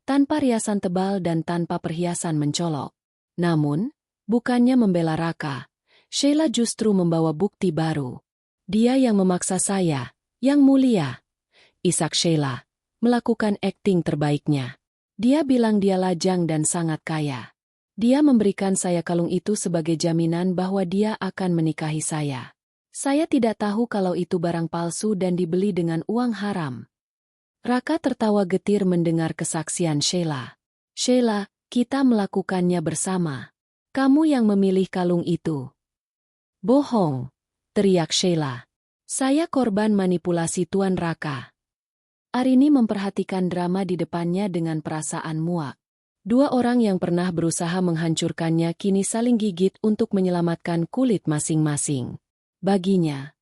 tanpa riasan tebal dan tanpa perhiasan mencolok. Namun, bukannya membela Raka, Sheila justru membawa bukti baru. Dia yang memaksa saya, Yang Mulia. Isak Sheila melakukan akting terbaiknya. Dia bilang dia lajang dan sangat kaya. Dia memberikan saya kalung itu sebagai jaminan bahwa dia akan menikahi saya. Saya tidak tahu kalau itu barang palsu dan dibeli dengan uang haram. Raka tertawa getir mendengar kesaksian Sheila. Sheila, kita melakukannya bersama. Kamu yang memilih kalung itu. Bohong, teriak Sheila. Saya korban manipulasi Tuan Raka. Arini memperhatikan drama di depannya dengan perasaan muak. Dua orang yang pernah berusaha menghancurkannya kini saling gigit untuk menyelamatkan kulit masing-masing. Baginya,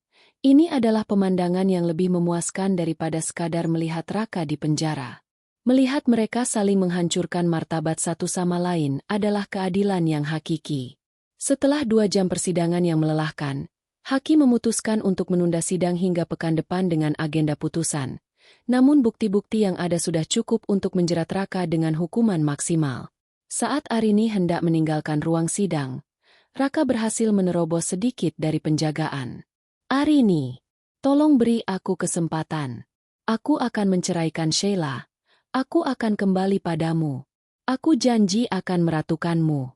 ini adalah pemandangan yang lebih memuaskan daripada sekadar melihat Raka di penjara. Melihat mereka saling menghancurkan martabat satu sama lain adalah keadilan yang hakiki. Setelah 2 jam persidangan yang melelahkan, hakim memutuskan untuk menunda sidang hingga pekan depan dengan agenda putusan. Namun bukti-bukti yang ada sudah cukup untuk menjerat Raka dengan hukuman maksimal. Saat Arini hendak meninggalkan ruang sidang, Raka berhasil menerobos sedikit dari penjagaan. Arini, tolong beri aku kesempatan. Aku akan menceraikan Sheila. Aku akan kembali padamu. Aku janji akan meratukanmu.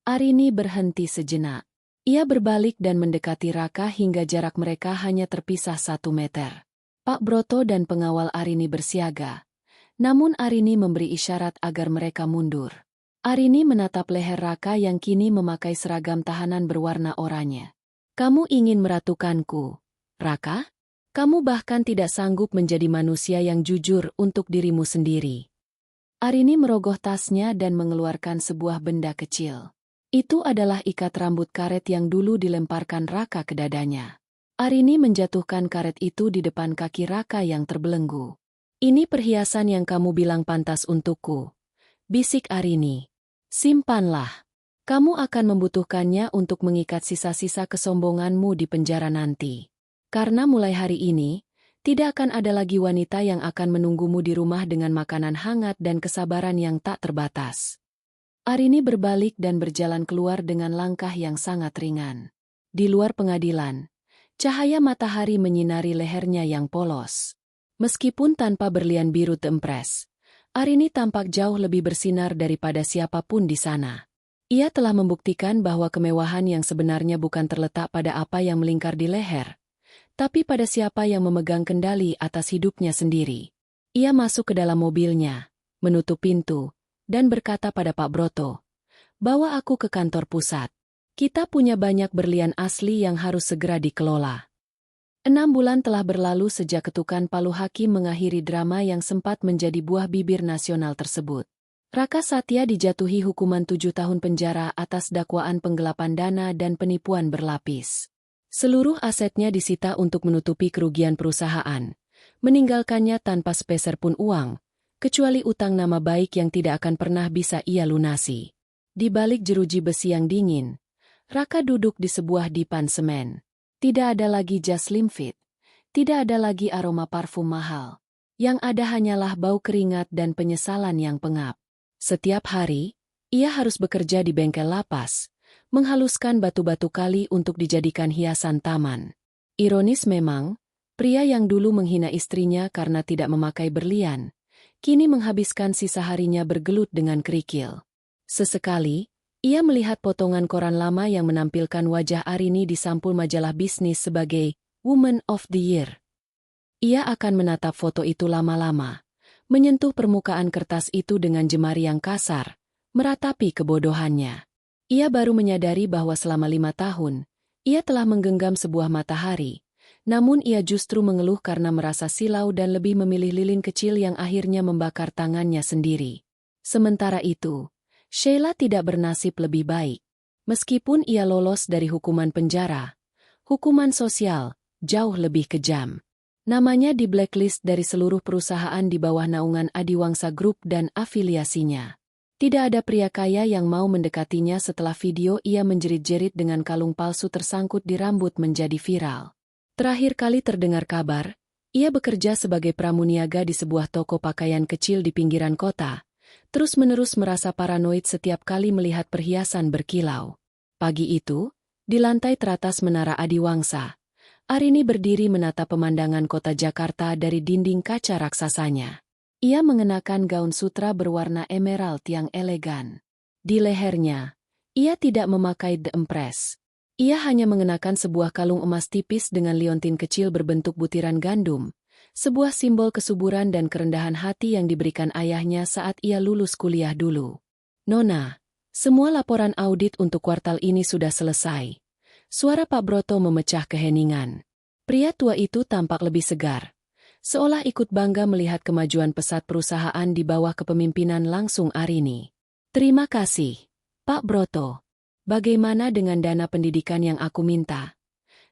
Arini berhenti sejenak. Ia berbalik dan mendekati Raka hingga jarak mereka hanya terpisah 1 meter. Pak Broto dan pengawal Arini bersiaga. Namun Arini memberi isyarat agar mereka mundur. Arini menatap leher Raka yang kini memakai seragam tahanan berwarna oranye. Kamu ingin meratukanku, Raka? Kamu bahkan tidak sanggup menjadi manusia yang jujur untuk dirimu sendiri. Arini merogoh tasnya dan mengeluarkan sebuah benda kecil. Itu adalah ikat rambut karet yang dulu dilemparkan Raka ke dadanya. Arini menjatuhkan karet itu di depan kaki Raka yang terbelenggu. Ini perhiasan yang kamu bilang pantas untukku, bisik Arini. Simpanlah. Kamu akan membutuhkannya untuk mengikat sisa-sisa kesombonganmu di penjara nanti. Karena mulai hari ini, tidak akan ada lagi wanita yang akan menunggumu di rumah dengan makanan hangat dan kesabaran yang tak terbatas. Arini berbalik dan berjalan keluar dengan langkah yang sangat ringan. Di luar pengadilan, cahaya matahari menyinari lehernya yang polos. Meskipun tanpa berlian biru tempres, Arini tampak jauh lebih bersinar daripada siapapun di sana. Ia telah membuktikan bahwa kemewahan yang sebenarnya bukan terletak pada apa yang melingkar di leher, tapi pada siapa yang memegang kendali atas hidupnya sendiri. Ia masuk ke dalam mobilnya, menutup pintu, dan berkata pada Pak Broto, "Bawa aku ke kantor pusat. Kita punya banyak berlian asli yang harus segera dikelola." 6 bulan telah berlalu sejak ketukan palu hakim mengakhiri drama yang sempat menjadi buah bibir nasional tersebut. Raka Satya dijatuhi hukuman 7 tahun penjara atas dakwaan penggelapan dana dan penipuan berlapis. Seluruh asetnya disita untuk menutupi kerugian perusahaan, meninggalkannya tanpa sepeser pun uang, kecuali utang nama baik yang tidak akan pernah bisa ia lunasi. Di balik jeruji besi yang dingin, Raka duduk di sebuah dipan semen. Tidak ada lagi jas slim fit, tidak ada lagi aroma parfum mahal. Yang ada hanyalah bau keringat dan penyesalan yang pengap. Setiap hari, ia harus bekerja di bengkel lapas, menghaluskan batu-batu kali untuk dijadikan hiasan taman. Ironis memang, pria yang dulu menghina istrinya karena tidak memakai berlian, kini menghabiskan sisa harinya bergelut dengan kerikil. Sesekali, ia melihat potongan koran lama yang menampilkan wajah Arini di sampul majalah bisnis sebagai Woman of the Year. Ia akan menatap foto itu lama-lama, menyentuh permukaan kertas itu dengan jemari yang kasar, meratapi kebodohannya. Ia baru menyadari bahwa selama 5 tahun, ia telah menggenggam sebuah matahari, Namun ia justru mengeluh karena merasa silau dan lebih memilih lilin kecil yang akhirnya membakar tangannya sendiri. Sementara itu, Sheila tidak bernasib lebih baik. Meskipun ia lolos dari hukuman penjara, hukuman sosial jauh lebih kejam. Namanya di blacklist dari seluruh perusahaan di bawah naungan Adiwangsa Group dan afiliasinya. Tidak ada pria kaya yang mau mendekatinya setelah video ia menjerit-jerit dengan kalung palsu tersangkut di rambut menjadi viral. Terakhir kali terdengar kabar, ia bekerja sebagai pramuniaga di sebuah toko pakaian kecil di pinggiran kota, terus-menerus merasa paranoid setiap kali melihat perhiasan berkilau. Pagi itu, di lantai teratas Menara Adiwangsa, Arini berdiri menatap pemandangan kota Jakarta dari dinding kaca raksasanya. Ia mengenakan gaun sutra berwarna emerald yang elegan. Di lehernya, ia tidak memakai The Empress. Ia hanya mengenakan sebuah kalung emas tipis dengan liontin kecil berbentuk butiran gandum, sebuah simbol kesuburan dan kerendahan hati yang diberikan ayahnya saat ia lulus kuliah dulu. "Nona, semua laporan audit untuk kuartal ini sudah selesai." Suara Pak Broto memecah keheningan. Pria tua itu tampak lebih segar, seolah ikut bangga melihat kemajuan pesat perusahaan di bawah kepemimpinan langsung Arini. "Terima kasih, Pak Broto. Bagaimana dengan dana pendidikan yang aku minta?"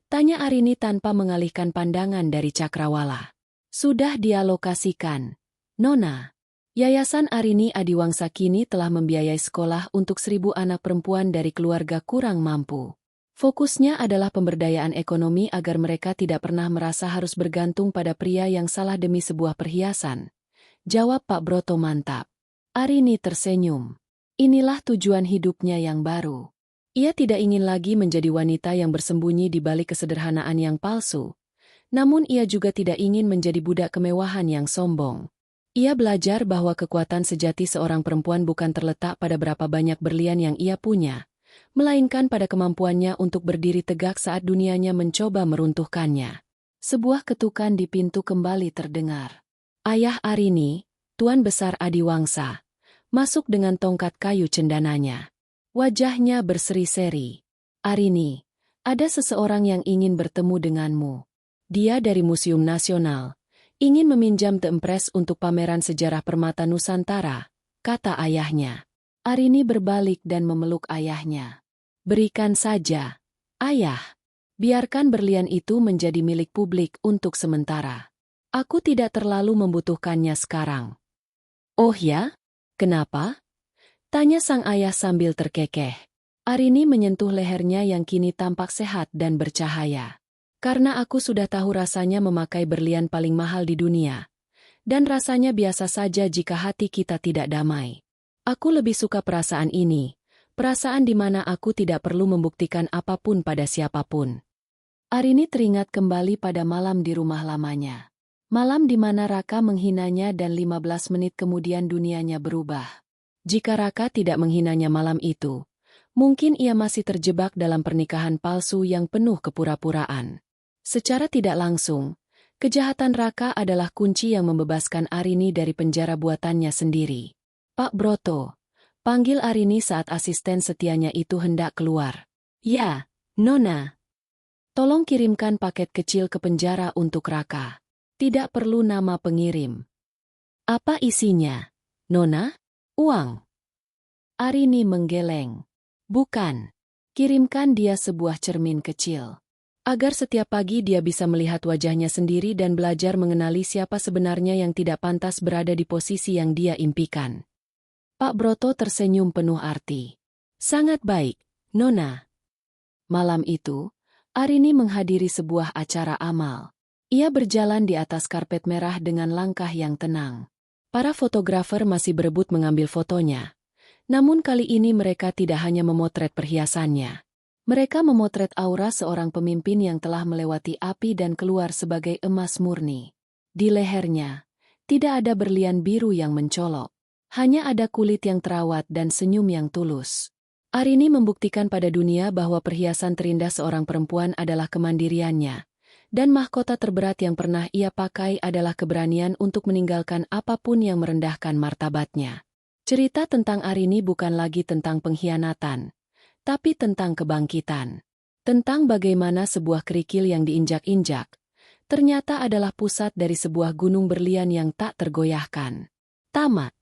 tanya Arini tanpa mengalihkan pandangan dari Cakrawala. "Sudah dialokasikan, Nona." Yayasan Arini Adiwangsa kini telah membiayai sekolah untuk 1.000 anak perempuan dari keluarga kurang mampu. Fokusnya adalah pemberdayaan ekonomi agar mereka tidak pernah merasa harus bergantung pada pria yang salah demi sebuah perhiasan. Jawab Pak Broto mantap. Arini tersenyum. Inilah tujuan hidupnya yang baru. Ia tidak ingin lagi menjadi wanita yang bersembunyi di balik kesederhanaan yang palsu. Namun ia juga tidak ingin menjadi budak kemewahan yang sombong. Ia belajar bahwa kekuatan sejati seorang perempuan bukan terletak pada berapa banyak berlian yang ia punya, melainkan pada kemampuannya untuk berdiri tegak saat dunianya mencoba meruntuhkannya. Sebuah ketukan di pintu kembali terdengar. Ayah Arini, Tuan Besar Adiwangsa, masuk dengan tongkat kayu cendananya. Wajahnya berseri-seri. "Arini, ada seseorang yang ingin bertemu denganmu. Dia dari Museum Nasional, ingin meminjam The Empress untuk pameran sejarah permata Nusantara," kata ayahnya. Arini berbalik dan memeluk ayahnya. "Berikan saja, Ayah. Biarkan berlian itu menjadi milik publik untuk sementara. Aku tidak terlalu membutuhkannya sekarang." "Oh ya? Kenapa?" tanya sang ayah sambil terkekeh. Arini menyentuh lehernya yang kini tampak sehat dan bercahaya. "Karena aku sudah tahu rasanya memakai berlian paling mahal di dunia. Dan rasanya biasa saja jika hati kita tidak damai. Aku lebih suka perasaan ini, perasaan di mana aku tidak perlu membuktikan apapun pada siapapun." Arini teringat kembali pada malam di rumah lamanya. Malam di mana Raka menghinanya dan 15 menit kemudian dunianya berubah. Jika Raka tidak menghinanya malam itu, mungkin ia masih terjebak dalam pernikahan palsu yang penuh kepura-puraan. Secara tidak langsung, kejahatan Raka adalah kunci yang membebaskan Arini dari penjara buatannya sendiri. "Pak Broto," panggil Arini saat asisten setianya itu hendak keluar. "Ya, Nona. Tolong kirimkan paket kecil ke penjara untuk Raka. Tidak perlu nama pengirim." "Apa isinya, Nona?" "Uang." Arini menggeleng. "Bukan. Kirimkan dia sebuah cermin kecil. Agar setiap pagi dia bisa melihat wajahnya sendiri dan belajar mengenali siapa sebenarnya yang tidak pantas berada di posisi yang dia impikan." Pak Broto tersenyum penuh arti. "Sangat baik, Nona." Malam itu, Arini menghadiri sebuah acara amal. Ia berjalan di atas karpet merah dengan langkah yang tenang. Para fotografer masih berebut mengambil fotonya. Namun kali ini mereka tidak hanya memotret perhiasannya. Mereka memotret aura seorang pemimpin yang telah melewati api dan keluar sebagai emas murni. Di lehernya, tidak ada berlian biru yang mencolok. Hanya ada kulit yang terawat dan senyum yang tulus. Arini membuktikan pada dunia bahwa perhiasan terindah seorang perempuan adalah kemandiriannya. Dan mahkota terberat yang pernah ia pakai adalah keberanian untuk meninggalkan apapun yang merendahkan martabatnya. Cerita tentang Arini bukan lagi tentang pengkhianatan, tapi tentang kebangkitan. Tentang bagaimana sebuah kerikil yang diinjak-injak, ternyata adalah pusat dari sebuah gunung berlian yang tak tergoyahkan. Tamat.